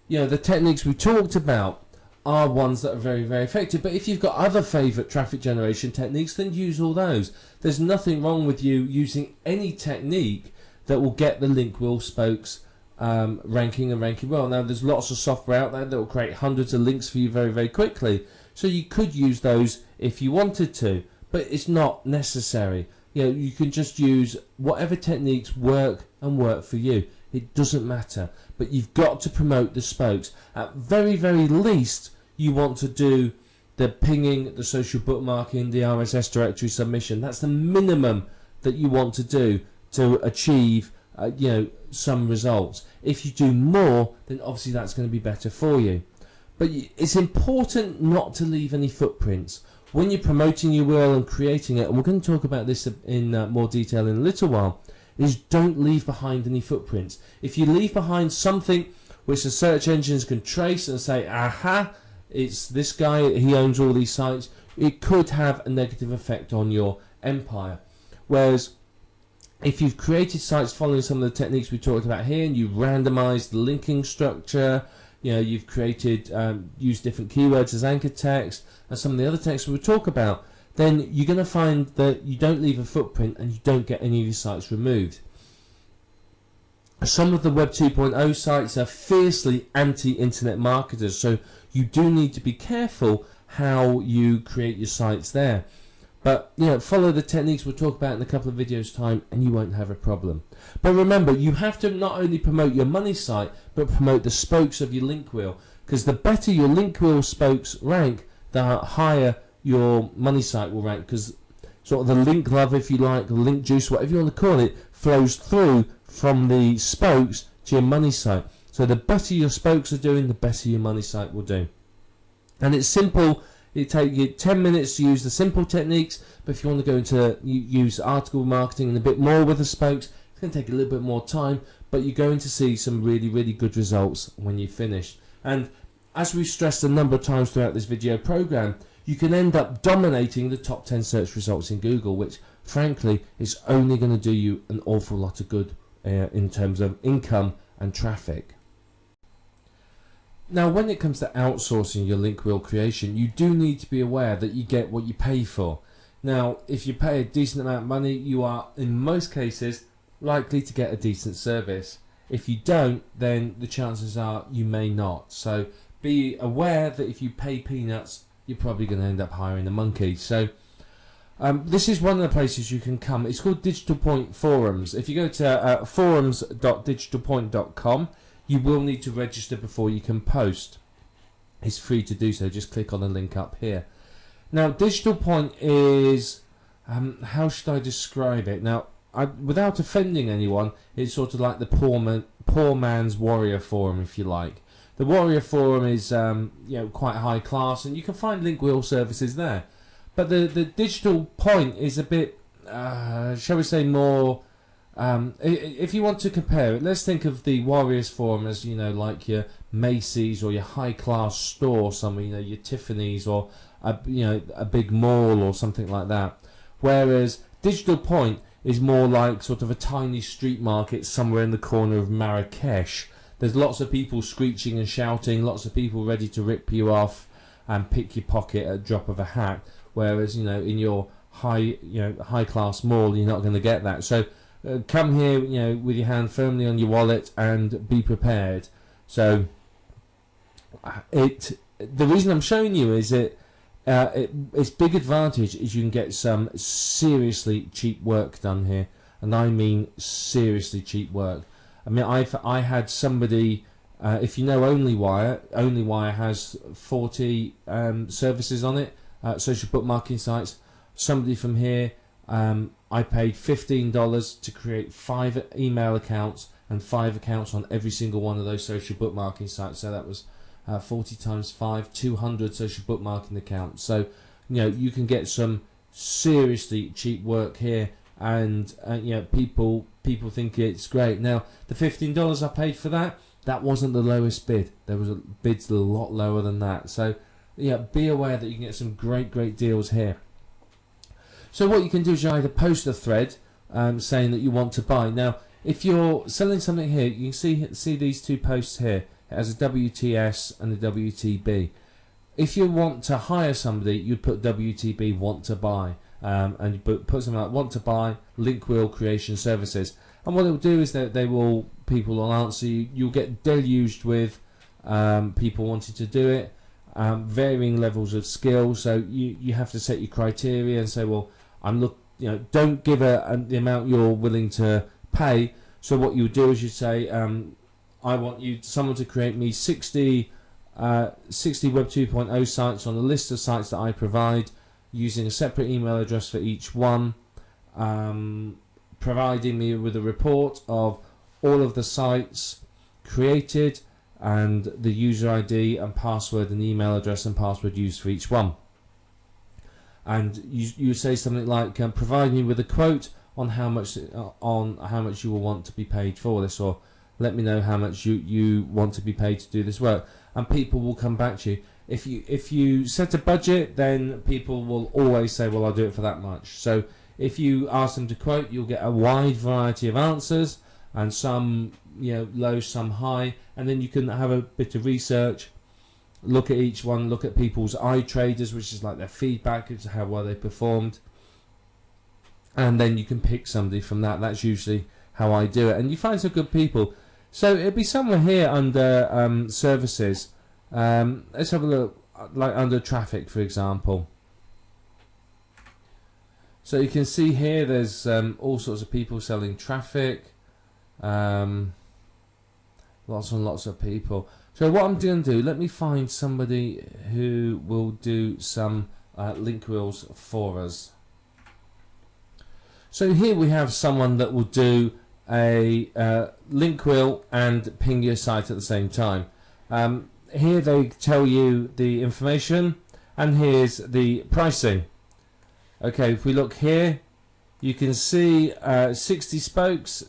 The techniques we talked about are ones that are very, very effective. But if you've got other favourite traffic generation techniques, then use all those. There's nothing wrong with you using any technique that will get the link wheel spokes ranking well. Now, there's lots of software out there that will create hundreds of links for you very, very quickly. So you could use those if you wanted to, but it's not necessary. You can just use whatever techniques work for you. It doesn't matter. But you've got to promote the spokes. At very, very least, you want to do the pinging, the social bookmarking, the RSS directory submission. That's the minimum that you want to do to achieve some results. If you do more, then obviously that's going to be better for you. But it's important not to leave any footprints when you're promoting your wheel and creating it. And we're going to talk about this in more detail in a little while. Is don't leave behind any footprints. If you leave behind something which the search engines can trace and say, aha, it's this guy, he owns all these sites, it could have a negative effect on your empire. Whereas if you've created sites following some of the techniques we talked about here, and you've randomized the linking structure, you've created, used different keywords as anchor text, and some of the other texts we'll talk about, then you're going to find that you don't leave a footprint and you don't get any of your sites removed. Some of the Web 2.0 sites are fiercely anti-internet marketers, so you do need to be careful how you create your sites there. But follow the techniques we'll talk about in a couple of videos time and you won't have a problem. But remember, you have to not only promote your money site, but promote the spokes of your link wheel, because the better your link wheel spokes rank, the higher your money site will rank, because sort of the link love, if you like, the link juice, whatever you want to call it, flows through from the spokes to your money site. So the better your spokes are doing, the better your money site will do. And it's simple. It takes you 10 minutes to use the simple techniques, but if you want to go into use article marketing and a bit more with the spokes, it's going to take a little bit more time, but you're going to see some really, really good results when you finish. And as we've stressed a number of times throughout this video program, you can end up dominating the top 10 search results in Google, which frankly is only going to do you an awful lot of good in terms of income and traffic. Now, when it comes to outsourcing your link wheel creation, you do need to be aware that you get what you pay for. Now, if you pay a decent amount of money, you are, in most cases, likely to get a decent service. If you don't, then the chances are you may not. So be aware that if you pay peanuts, you're probably going to end up hiring a monkey. So this is one of the places you can come. It's called Digital Point Forums. If you go to forums.digitalpoint.com, you will need to register before you can post. It's free to do so. Just click on the link up here. Now, Digital Point is, how should I describe it? Now, without offending anyone, it's sort of like the poor man's Warrior Forum, if you like. The Warrior Forum is quite high class, and you can find link wheel services there. But the Digital Point is a bit, shall we say, more. If you want to compare it, let's think of the Warriors Forum as, like your Macy's or your high class store somewhere, your Tiffany's or a big mall or something like that. Whereas Digital Point is more like sort of a tiny street market somewhere in the corner of Marrakesh. There's lots of people screeching and shouting, lots of people ready to rip you off and pick your pocket at a drop of a hat. Whereas, in your high class mall, you're not going to get that. So come here, with your hand firmly on your wallet and be prepared. So the reason I'm showing you is its big advantage is you can get some seriously cheap work done here, and I mean seriously cheap work. I mean, I had somebody, if you know OnlyWire has 40 services on it, social bookmarking sites. Somebody from here, I paid $15 to create 5 email accounts and 5 accounts on every single one of those social bookmarking sites. So that was 40 times 5, 200 social bookmarking accounts. So, you can get some seriously cheap work here, and people think it's great. Now, the $15 I paid for that wasn't the lowest bid. There was bids a lot lower than that. So, be aware that you can get some great deals here. So what you can do is you either post a thread saying that you want to buy. Now, if you're selling something here, you can see these two posts here. It has a WTS and a WTB. If you want to hire somebody, you'd put WTB want to buy, and you put something like want to buy link wheel creation services. And what it will do is that people will answer you. You'll get deluged with people wanting to do it, varying levels of skill. So you have to set your criteria and say, well, don't give the amount you're willing to pay. So what you do is you say, I want someone to create me 60 Web 2.0 sites on a list of sites that I provide, using a separate email address for each one, providing me with a report of all of the sites created and the user ID and password and email address and password used for each one. And you say something like, provide me with a quote on how much you will want to be paid for this, or let me know how much you want to be paid to do this work, and people will come back to you. If you set a budget, then people will always say, well, I'll do it for that much. So if you ask them to quote, you'll get a wide variety of answers, and some low, some high, and then you can have a bit of research, look at each one, look at people's iTraders, which is like their feedback as to how well they performed, and then you can pick somebody from that. That's usually how I do it, and you find some good people. So it'll be somewhere here under services. Let's have a look, like under traffic, for example. So you can see here there's all sorts of people selling traffic, lots and lots of people. So what I'm going to do, let me find somebody who will do some link wheels for us. So here we have someone that will do a link wheel and ping your site at the same time. Here they tell you the information, and here's the pricing. Okay, if we look here, you can see 60 spokes,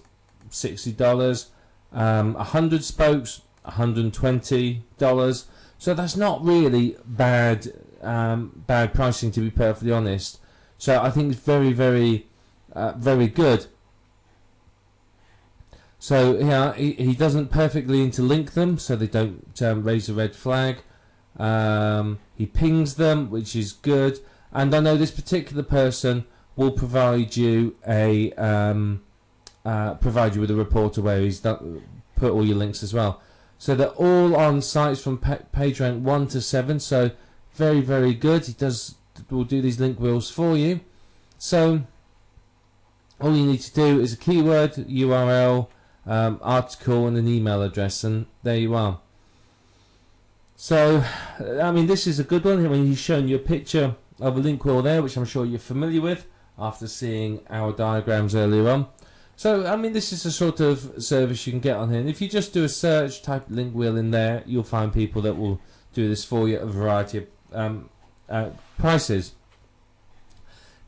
$60, 100 spokes, $120. So that's not really bad pricing, to be perfectly honest. So I think it's very very good. So yeah, he doesn't perfectly interlink them, so they don't raise a red flag. He pings them, which is good. And I know this particular person will provide you with a reporter where he's put all your links as well. So they're all on sites from PageRank 1 to 7. So very, very good. Will do these link wheels for you. So all you need to do is a keyword, URL, article, and an email address, and there you are. So, I mean, this is a good one. I mean, he's shown you a picture of a link wheel there, which I'm sure you're familiar with after seeing our diagrams earlier on. So, I mean, this is a sort of service you can get on here. And if you just do a search, type link wheel in there, you'll find people that will do this for you at a variety of prices.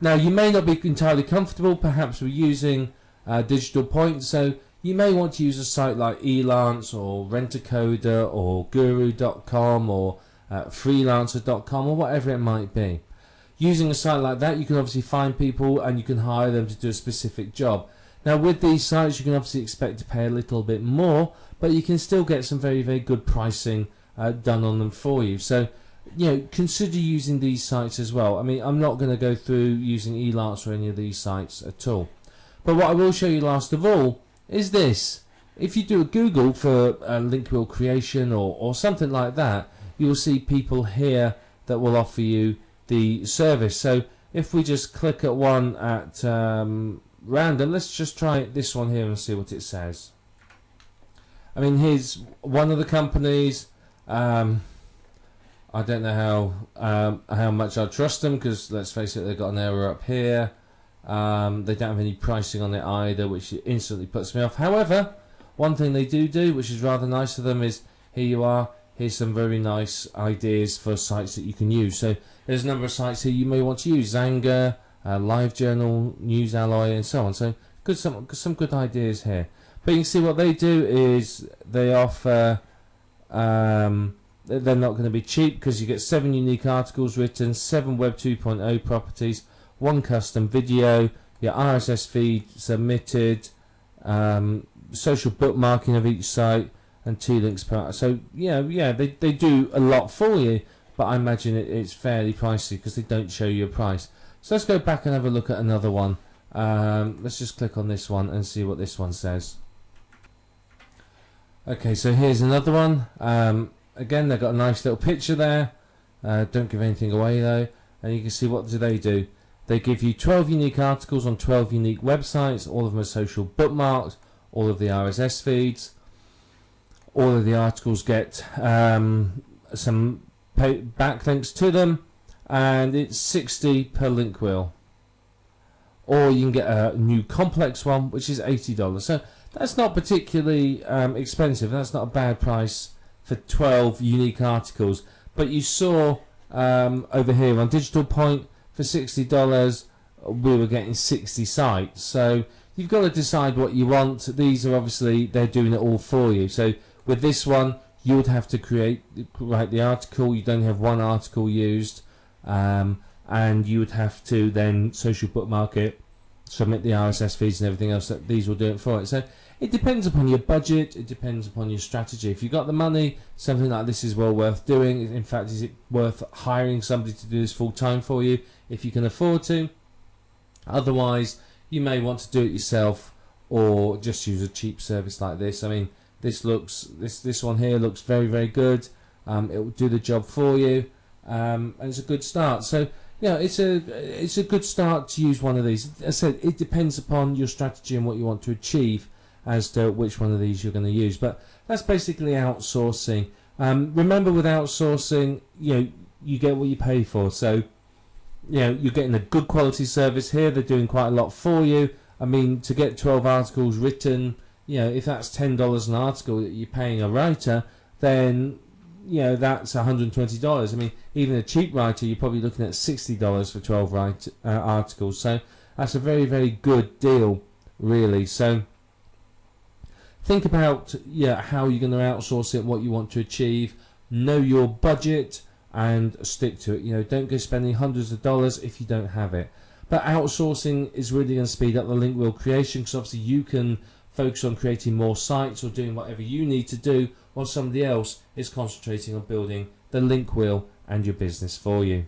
Now, you may not be entirely comfortable, perhaps, with using Digital Point. So, you may want to use a site like Elance or Rent-A-Coder or Guru.com or Freelancer.com or whatever it might be. Using a site like that, you can obviously find people and you can hire them to do a specific job. Now, with these sites, you can obviously expect to pay a little bit more, but you can still get some very, very good pricing done on them for you. So, you know, consider using these sites as well. I mean, I'm not going to go through using Elance or any of these sites at all. But what I will show you last of all is this. If you do a Google for link wheel creation or something like that, you'll see people here that will offer you the service. So if we just click at one at random, let's just try this one here and see what it says. I mean, here's one of the companies. I don't know how much I trust them, because let's face it, they've got an error up here. They don't have any pricing on it either, which instantly puts me off. However, one thing they do, which is rather nice of them, is here you are. Here's some very nice ideas for sites that you can use. So there's a number of sites here you may want to use: Xanga, LiveJournal, NewsAlloy, and so on. So some good ideas here. But you can see what they do is they offer. They're not going to be cheap, because you get 7 unique articles written, 7 Web 2.0 properties, 1 custom video, your RSS feed submitted, social bookmarking of each site, and 2 links per. So yeah, they do a lot for you, but I imagine it's fairly pricey because they don't show you a price. So let's go back and have a look at another one. Let's just click on this one and see what this one says. Okay, so here's another one. Again, they've got a nice little picture there. Don't give anything away though. And you can see, what do? They give you 12 unique articles on 12 unique websites. All of them are social bookmarked. All of the RSS feeds. All of the articles get some backlinks to them. And it's 60 per link wheel. Or you can get a new complex one, which is $80. So that's not particularly expensive. That's not a bad price for 12 unique articles. But you saw over here on Digital Point, for $60 we were getting 60 sites. So you've got to decide what you want. These are obviously, they're doing it all for you. So with this one, you would have to write the article. You don't have one article used, and you would have to then social bookmark it, submit the RSS feeds and everything else. That these will do it for it. So it depends upon your budget, it depends upon your strategy. If you've got the money, something like this is well worth doing. In fact, is it worth hiring somebody to do this full time for you if you can afford to? Otherwise, you may want to do it yourself or just use a cheap service like this. I mean, this one here looks very, very good. It will do the job for you, and it's a good start. So yeah, it's a good start to use one of these. As I said, it depends upon your strategy and what you want to achieve as to which one of these you're going to use. But that's basically outsourcing. Remember, with outsourcing, you get what you pay for. So you're getting a good quality service here. They're doing quite a lot for you. I mean, to get 12 articles written, if that's $10 an article that you're paying a writer, then that's $120. I mean, even a cheap writer, you're probably looking at $60 for 12 articles. So that's a very, very good deal, really. So think about how you're going to outsource it, what you want to achieve. Know your budget and stick to it. Don't go spending hundreds of dollars if you don't have it. But outsourcing is really going to speed up the link wheel creation, because obviously you can focus on creating more sites or doing whatever you need to do, while somebody else is concentrating on building the link wheel and your business for you.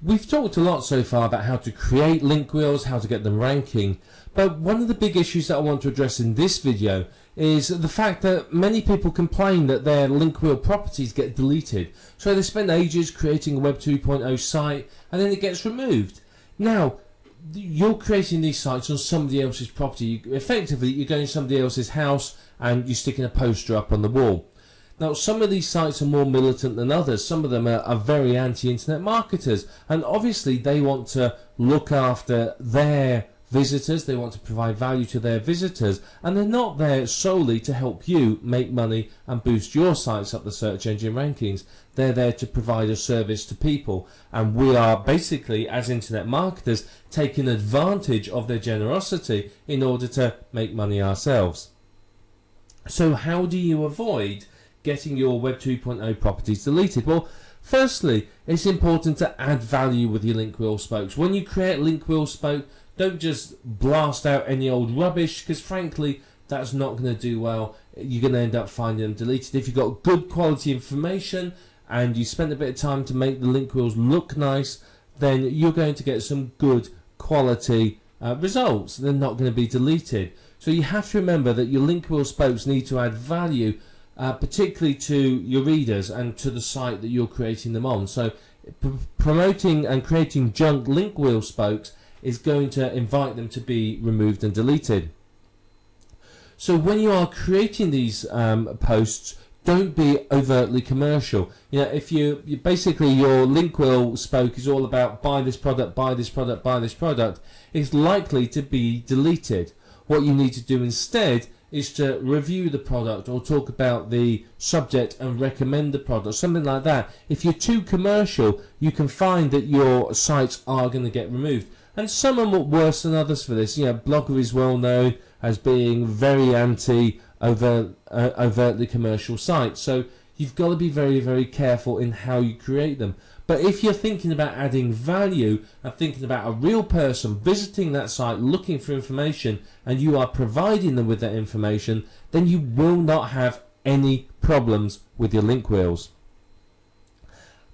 We've talked a lot so far about how to create link wheels, how to get them ranking, but one of the big issues that I want to address in this video is the fact that many people complain that their link wheel properties get deleted. So they spend ages creating a Web 2.0 site and then it gets removed. Now, you're creating these sites on somebody else's property. Effectively, you're going to somebody else's house and you're sticking a poster up on the wall. Now, some of these sites are more militant than others. Some of them are very anti-internet marketers, and obviously they want to look after their visitors, they want to provide value to their visitors, and they're not there solely to help you make money and boost your sites up the search engine rankings. They're there to provide a service to people, and we are basically, as internet marketers, taking advantage of their generosity in order to make money ourselves. So how do you avoid getting your Web 2.0 properties deleted? Well, firstly, it's important to add value with your link wheel spokes. When you create a link wheel spoke, don't just blast out any old rubbish, because frankly that's not going to do well. You're going to end up finding them deleted. If you've got good quality information and you spend a bit of time to make the link wheels look nice, then you're going to get some good quality results. They're not going to be deleted. So you have to remember that your link wheel spokes need to add value, particularly to your readers and to the site that you're creating them on. So promoting and creating junk link wheel spokes is going to invite them to be removed and deleted. So when you are creating these posts, don't be overtly commercial. You know, if you basically your link wheel spoke is all about buy this product, buy this product, buy this product, it's likely to be deleted. What you need to do instead is to review the product or talk about the subject and recommend the product, something like that. If you're too commercial, you can find that your sites are going to get removed. And some are worse than others for this. You know, Blogger is well known as being very overtly commercial sites. So you've got to be very, very careful in how you create them. But if you're thinking about adding value and thinking about a real person visiting that site looking for information and you are providing them with that information, then you will not have any problems with your link wheels.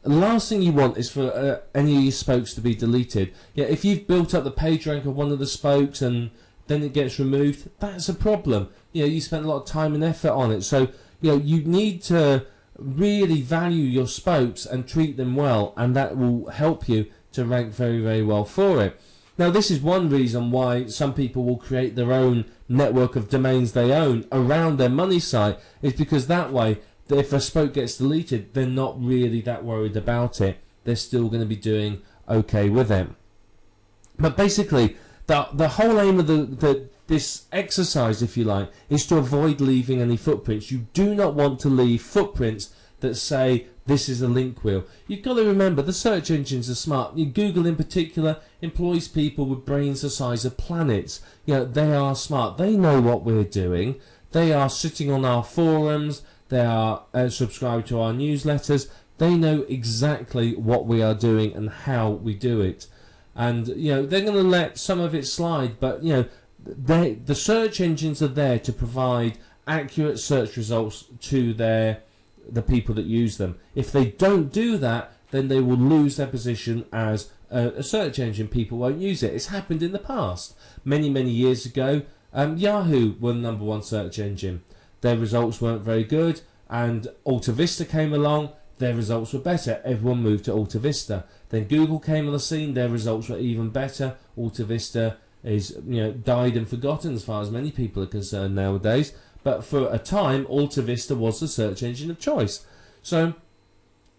The last thing you want is for any of your spokes to be deleted. Yeah, if you've built up the page rank of one of the spokes and then it gets removed, that's a problem. You know, you spent a lot of time and effort on it. So, you know, you need to really value your spokes and treat them well, and that will help you to rank very, very well for it. Now, this is one reason why some people will create their own network of domains they own around their money site, is because that way, if a spoke gets deleted, they're not really that worried about it. They're still going to be doing okay with it. But basically, the whole aim of this exercise, if you like, is to avoid leaving any footprints. You do not want to leave footprints that say this is a link wheel. You've got to remember the search engines are smart. Google in particular employs people with brains the size of planets. You know, they are smart. They know what we're doing. They are sitting on our forums. They are subscribed to our newsletters. They know exactly what we are doing and how we do it. And you know, they're going to let some of it slide, but you know, the search engines are there to provide accurate search results to the people that use them. If they don't do that, then they will lose their position as a search engine. People won't use it. It's happened in the past. Many years ago, Yahoo were the #1 search engine. Their results weren't very good, and AltaVista came along. Their results were better. Everyone moved to AltaVista. Then Google came on the scene. Their results were even better. AltaVista is, you know, died and forgotten as far as many people are concerned nowadays. But for a time, AltaVista was the search engine of choice. So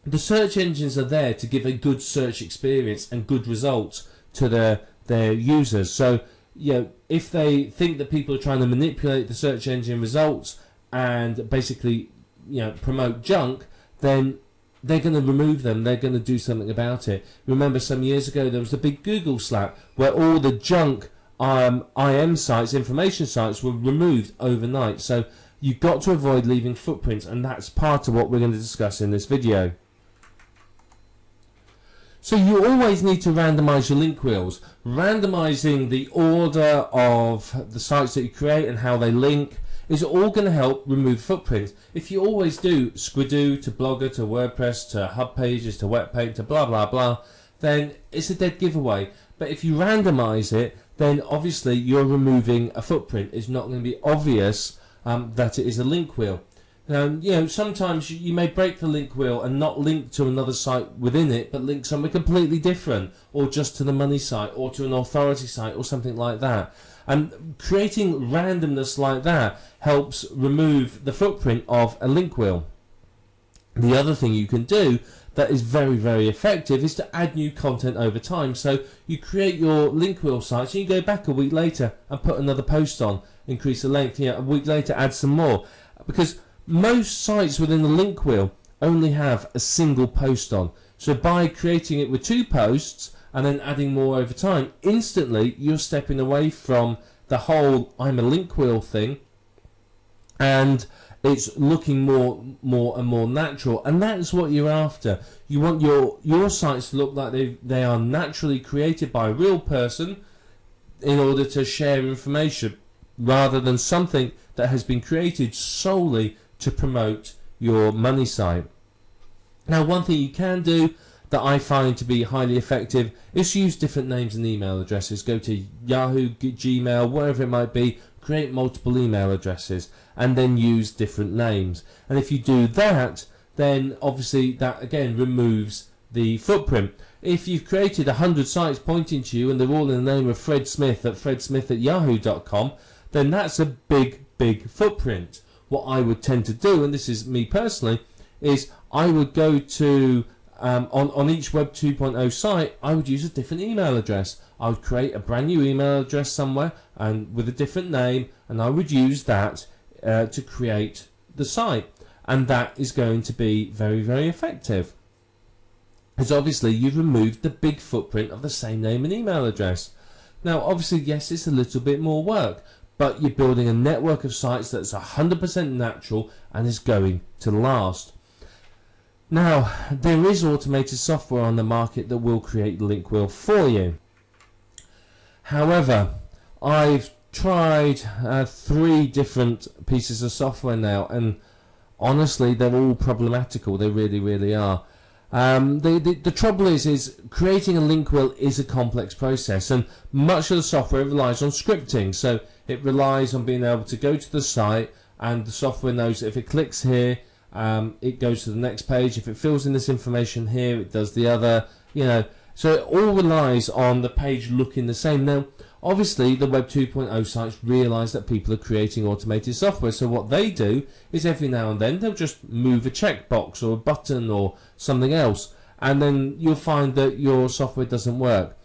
the search engines are there to give a good search experience and good results to their users. So, you know, if they think that people are trying to manipulate the search engine results and basically, you know, promote junk, then they're going to remove them. They're going to do something about it. Remember, some years ago there was the big Google slap where all the junk IM sites, information sites, were removed overnight. So you've got to avoid leaving footprints, and that's part of what we're going to discuss in this video. So you always need to randomize your link wheels. Randomizing the order of the sites that you create and how they link is all going to help remove footprints. If you always do Squidoo to Blogger to WordPress to Hub Pages to Webpack to blah blah blah, then it's a dead giveaway. But if you randomize it, then obviously you're removing a footprint. It's not going to be obvious that it is a link wheel. Sometimes you may break the link wheel and not link to another site within it, but link somewhere completely different, or just to the money site, or to an authority site, or something like that. And creating randomness like that helps remove the footprint of a link wheel. The other thing you can do that is very, very effective is to add new content over time. So you create your link wheel sites and you go back a week later and put another post on, increase the length, a week later add some more. Because most sites within the link wheel only have a single post on. So by creating it with 2 posts and then adding more over time, instantly you're stepping away from the whole I'm a link wheel thing, and it's looking more and more natural. And that's what you're after. You want your sites to look like they are naturally created by a real person in order to share information, rather than something that has been created solely to promote your money site. Now, one thing you can do that I find to be highly effective is use different names and email addresses. Go to Yahoo, Gmail, wherever it might be, create multiple email addresses and then use different names. And if you do that, then obviously that again removes the footprint. If you've created 100 sites pointing to you and they're all in the name of Fred Smith at fredsmith@yahoo.com, then that's a big footprint. What I would tend to do, and this is me personally, is I would go to on each Web 2.0 site, I would use a different email address. I would create a brand new email address somewhere and with a different name, and I would use that to create the site, and that is going to be very, very effective, because obviously you've removed the big footprint of the same name and email address. Now obviously, yes, it's a little bit more work, but you're building a network of sites that's 100% natural and is going to last. Now, there is automated software on the market that will create the link wheel for you. However, I've tried 3 different pieces of software now, and honestly, they're all problematical. They really, really are. The trouble is creating a link wheel is a complex process, and much of the software relies on scripting. So it relies on being able to go to the site, and the software knows that if it clicks here, it goes to the next page. If it fills in this information here, it does the other. So it all relies on the page looking the same. Now, obviously, the Web 2.0 sites realize that people are creating automated software, so what they do is every now and then they'll just move a checkbox or a button or something else, and then you'll find that your software doesn't work.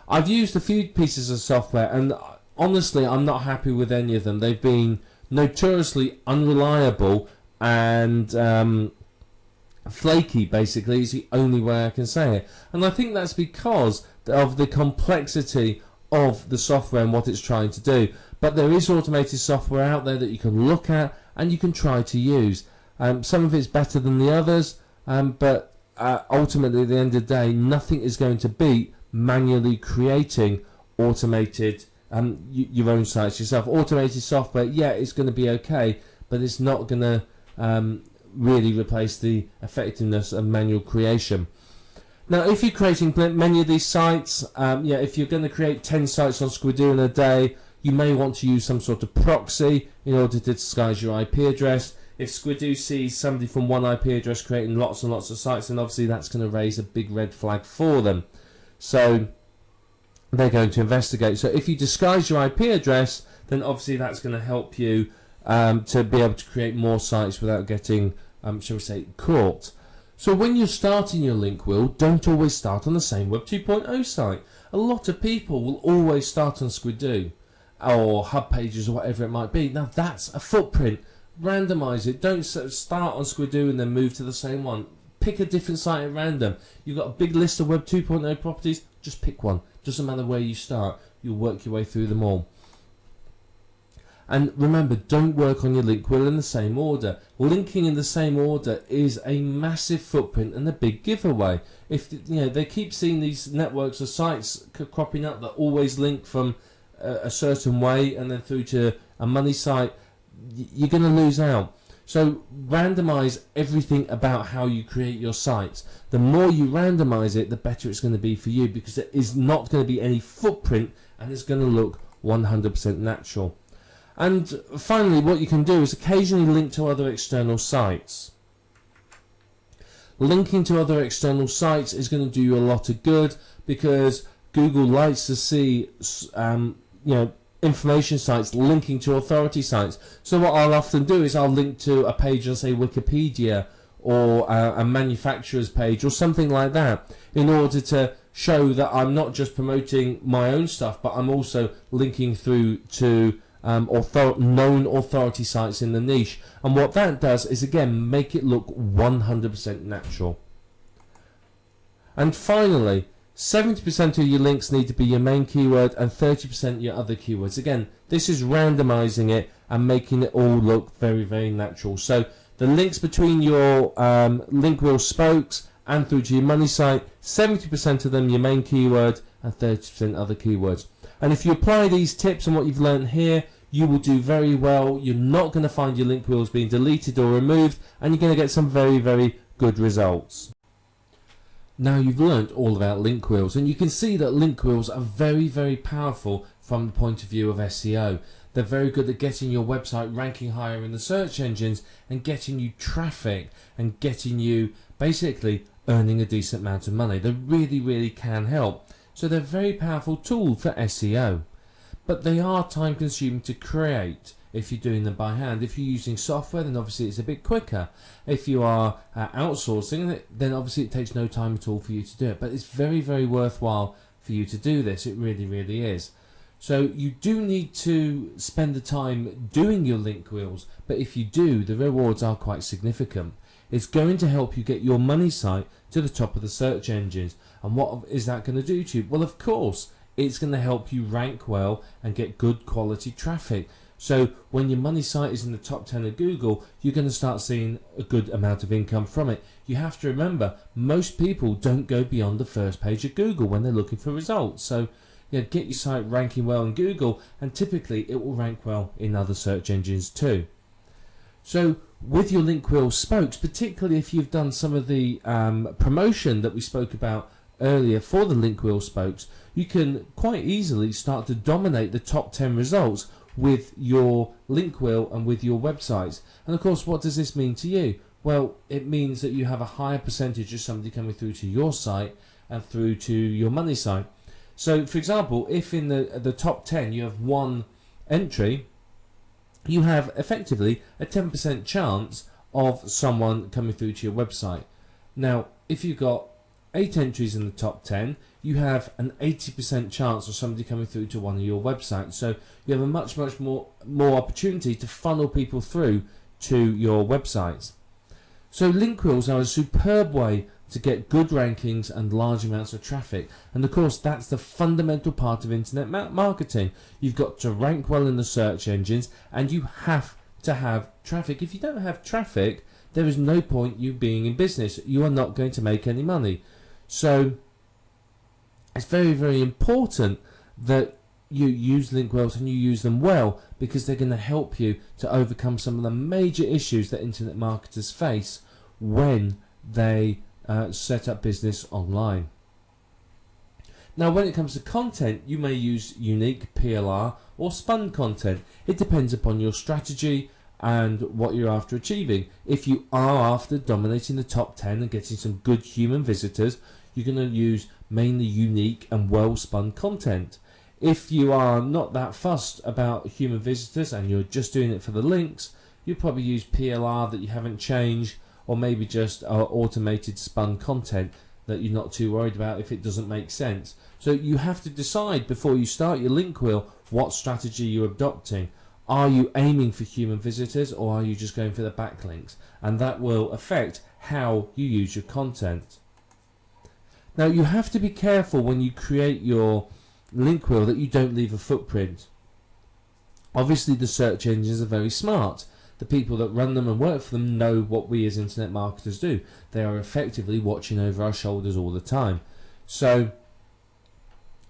I've used a few pieces of software, and honestly, I'm not happy with any of them. They've been notoriously unreliable and flaky, basically, is the only way I can say it. And I think that's because of the complexity of the software and what it's trying to do. But there is automated software out there that you can look at and you can try to use. Some of it's better than the others, but ultimately at the end of the day, nothing is going to beat manually creating automated your own sites yourself. Automated software, yeah, it's going to be okay, but it's not going to really replace the effectiveness of manual creation. Now, if you're creating many of these sites, if you're going to create 10 sites on Squidoo in a day, you may want to use some sort of proxy in order to disguise your IP address. If Squidoo sees somebody from one IP address creating lots and lots of sites, then obviously that's going to raise a big red flag for them. So they're going to investigate. So if you disguise your IP address, then obviously that's going to help you to be able to create more sites without getting, shall we say, caught. So when you're starting your link wheel, don't always start on the same Web 2.0 site. A lot of people will always start on Squidoo or Hub Pages or whatever it might be. Now that's a footprint. Randomize it. Don't start on Squidoo and then move to the same one. Pick a different site at random. You've got a big list of Web 2.0 properties, just pick one. Doesn't matter where you start, you'll work your way through them all. And remember, don't work on your link wheel in the same order. Linking in the same order is a massive footprint and a big giveaway. If they keep seeing these networks of sites cropping up that always link from a certain way and then through to a money site, you're going to lose out. So randomize everything about how you create your sites. The more you randomize it, the better it's going to be for you, because there is not going to be any footprint and it's going to look 100% natural. And finally, what you can do is occasionally link to other external sites. Linking to other external sites is going to do you a lot of good, because Google likes to see information sites linking to authority sites. So what I'll often do is I'll link to a page on, say, Wikipedia, or a manufacturer's page or something like that, in order to show that I'm not just promoting my own stuff, but I'm also linking through to known authority sites in the niche. And what that does is, again, make it look 100% natural. And finally, 70% of your links need to be your main keyword and 30% your other keywords. Again, this is randomizing it and making it all look very, very natural. So the links between your link wheel spokes and through to your money site, 70% of them your main keyword and 30% other keywords. And if you apply these tips and what you've learned here, you will do very well. You're not going to find your link wheels being deleted or removed, and you're going to get some very, very good results. Now you've learned all about link wheels, and you can see that link wheels are very, very powerful from the point of view of SEO. They're very good at getting your website ranking higher in the search engines and getting you traffic and getting you basically earning a decent amount of money. They really, really can help. So they're a very powerful tool for SEO. But they are time consuming to create if you're doing them by hand. If you're using software, then obviously it's a bit quicker. If you are outsourcing it, then obviously it takes no time at all for you to do it. But it's very, very worthwhile for you to do this. It really, really is. So you do need to spend the time doing your link wheels, but if you do, the rewards are quite significant. It's going to help you get your money site to the top of the search engines. And what is that going to do to you? Well, of course, it's going to help you rank well and get good quality traffic. So when your money site is in the top 10 of Google, you're going to start seeing a good amount of income from it. You have to remember, most people don't go beyond the first page of Google when they're looking for results. So get your site ranking well in Google, and typically it will rank well in other search engines too. So with your link wheel spokes, particularly if you've done some of the promotion that we spoke about earlier for the link wheel spokes, you can quite easily start to dominate the top 10 results with your link wheel and with your websites. And of course, what does this mean to you? Well, it means that you have a higher percentage of somebody coming through to your site and through to your money site. So for example, if in the top 10 you have one entry, you have effectively a 10% chance of someone coming through to your website. Now, if you've got 8 entries in the top 10, you have an 80% chance of somebody coming through to one of your websites. So you have a much more opportunity to funnel people through to your websites. So link wheels are a superb way to get good rankings and large amounts of traffic. And of course, that's the fundamental part of internet marketing. You've got to rank well in the search engines, and you have to have traffic. If you don't have traffic, there is no point you being in business. You are not going to make any money. So it's very, very important that you use link wheels and you use them well, because they're going to help you to overcome some of the major issues that internet marketers face when they set up business online. Now, when it comes to content, you may use unique, PLR or spun content. It depends upon your strategy and what you're after achieving. If you are after dominating the top 10 and getting some good human visitors, you're going to use mainly unique and well spun content. If you are not that fussed about human visitors and you're just doing it for the links, you'll probably use PLR that you haven't changed, or maybe just automated spun content that you're not too worried about if it doesn't make sense. So you have to decide before you start your link wheel what strategy you're adopting. Are you aiming for human visitors, or are you just going for the backlinks? And that will affect how you use your content. Now, you have to be careful when you create your link wheel that you don't leave a footprint. Obviously, the search engines are very smart. The people that run them and work for them know what we as internet marketers do. They are effectively watching over our shoulders all the time. So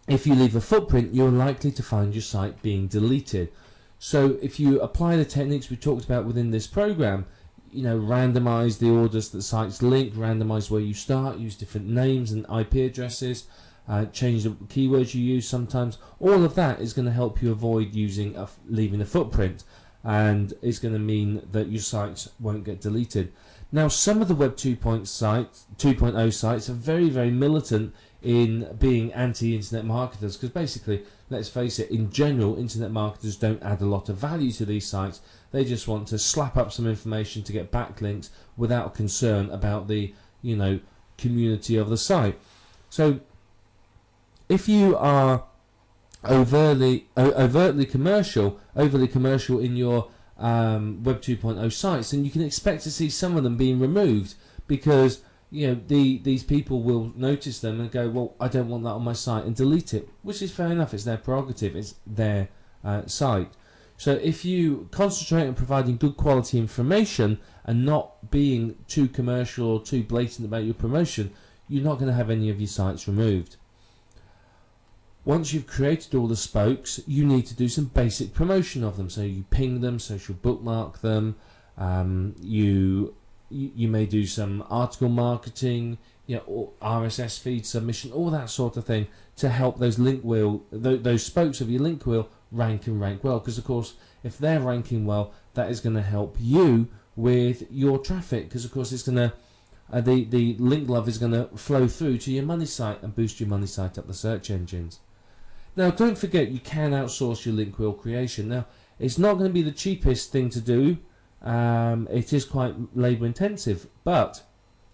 if you leave a footprint, you're likely to find your site being deleted. So if you apply the techniques we talked about within this program, randomize the orders that sites link, randomize where you start, use different names and IP addresses, change the keywords you use sometimes. All of that is going to help you avoid leaving a footprint, and it's going to mean that your sites won't get deleted. Now, some of the Web 2.0 sites are very, very militant in being anti-internet marketers, because basically, let's face it, in general, internet marketers don't add a lot of value to these sites. They just want to slap up some information to get backlinks without concern about the community of the site. So if you are overtly commercial in your Web 2.0 sites, then you can expect to see some of them being removed, because these people will notice them and go, well, I don't want that on my site, and delete it, which is fair enough. It's their prerogative. It's their site. So if you concentrate on providing good quality information and not being too commercial or too blatant about your promotion, you're not going to have any of your sites removed. Once you've created all the spokes, you need to do some basic promotion of them. So you ping them, social bookmark them, you may do some article marketing, or RSS feed submission, all that sort of thing, to help those those spokes of your link wheel rank well. Because of course, if they're ranking well, that is going to help you with your traffic. Because of course, it's going to the link love is going to flow through to your money site and boost your money site up the search engines. Now, don't forget, you can outsource your link wheel creation. Now, it's not going to be the cheapest thing to do. It is quite labour intensive, but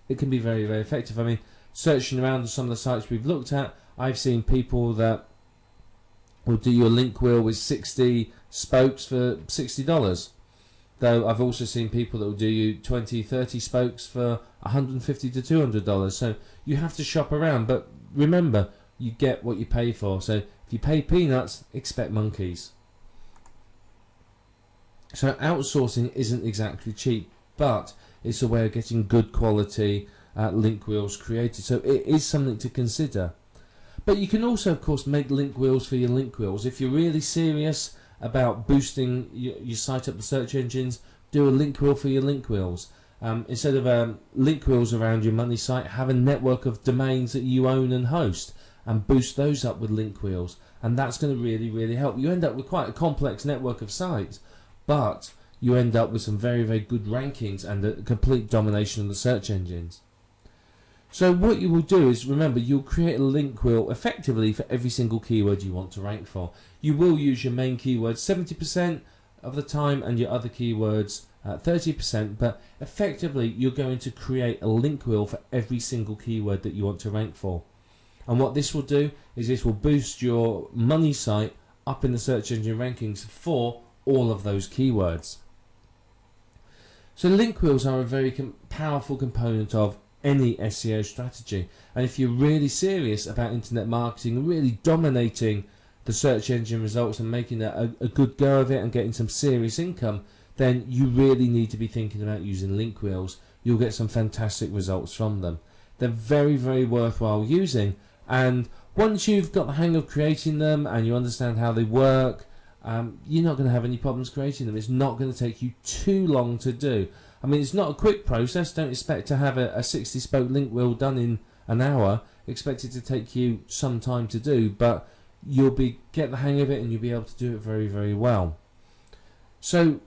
it can be very, very effective. I mean, searching around on some of the sites we've looked at, I've seen people that will do your link wheel with 60 spokes for $60. Though I've also seen people that will do you 20, 30 spokes for $150 to $200. So you have to shop around, but remember, you get what you pay for. So if you pay peanuts, expect monkeys. So outsourcing isn't exactly cheap, but it's a way of getting good quality link wheels created. So it is something to consider. But you can also, of course, make link wheels for your link wheels. If you're really serious about boosting your site up the search engines, do a link wheel for your link wheels. Instead of link wheels around your money site, have a network of domains that you own and host, and boost those up with link wheels. And that's going to really, really help. You end up with quite a complex network of sites, but you end up with some very, very good rankings and a complete domination of the search engines. So what you will do is, remember, you'll create a link wheel effectively for every single keyword you want to rank for. You will use your main keywords 70% of the time and your other keywords 30%, but effectively you're going to create a link wheel for every single keyword that you want to rank for. And what this will do is this will boost your money site up in the search engine rankings for all of those keywords. So link wheels are a very powerful component of any SEO strategy, and if you're really serious about internet marketing and really dominating the search engine results and making a good go of it and getting some serious income, then you really need to be thinking about using link wheels. You'll get some fantastic results from them. They're very, very worthwhile using, and once you've got the hang of creating them and you understand how they work, you're not going to have any problems creating them. It's not going to take you too long to do. I mean, it's not a quick process. Don't expect to have a 60 spoke link wheel done in an hour. Expect it to take you some time to do, but you'll get the hang of it and you'll be able to do it very, very well. So,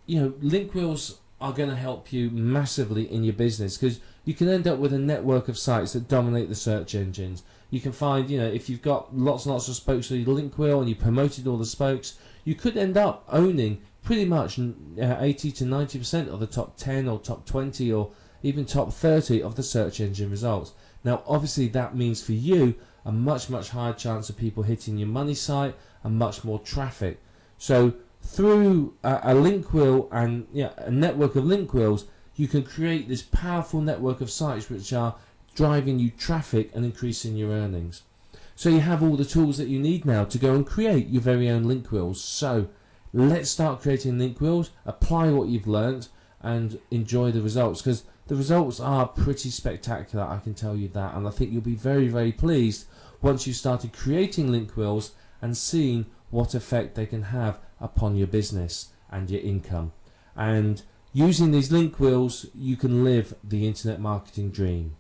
link wheels are going to help you massively in your business, because you can end up with a network of sites that dominate the search engines. You can find, if you've got lots and lots of spokes on your link wheel and you promoted all the spokes, you could end up owning pretty much 80 to 90% of the top 10 or top 20 or even top 30 of the search engine results. Now, obviously, that means for you a much, much higher chance of people hitting your money site and much more traffic. So through a link wheel and a network of link wheels, you can create this powerful network of sites which are driving you traffic and increasing your earnings. So you have all the tools that you need now to go and create your very own link wheels. So let's start creating link wheels, apply what you've learned, and enjoy the results, because the results are pretty spectacular, I can tell you that, and I think you'll be very, very pleased once you've started creating link wheels and seeing what effect they can have upon your business and your income. And Using these link wheels, you can live the internet marketing dream.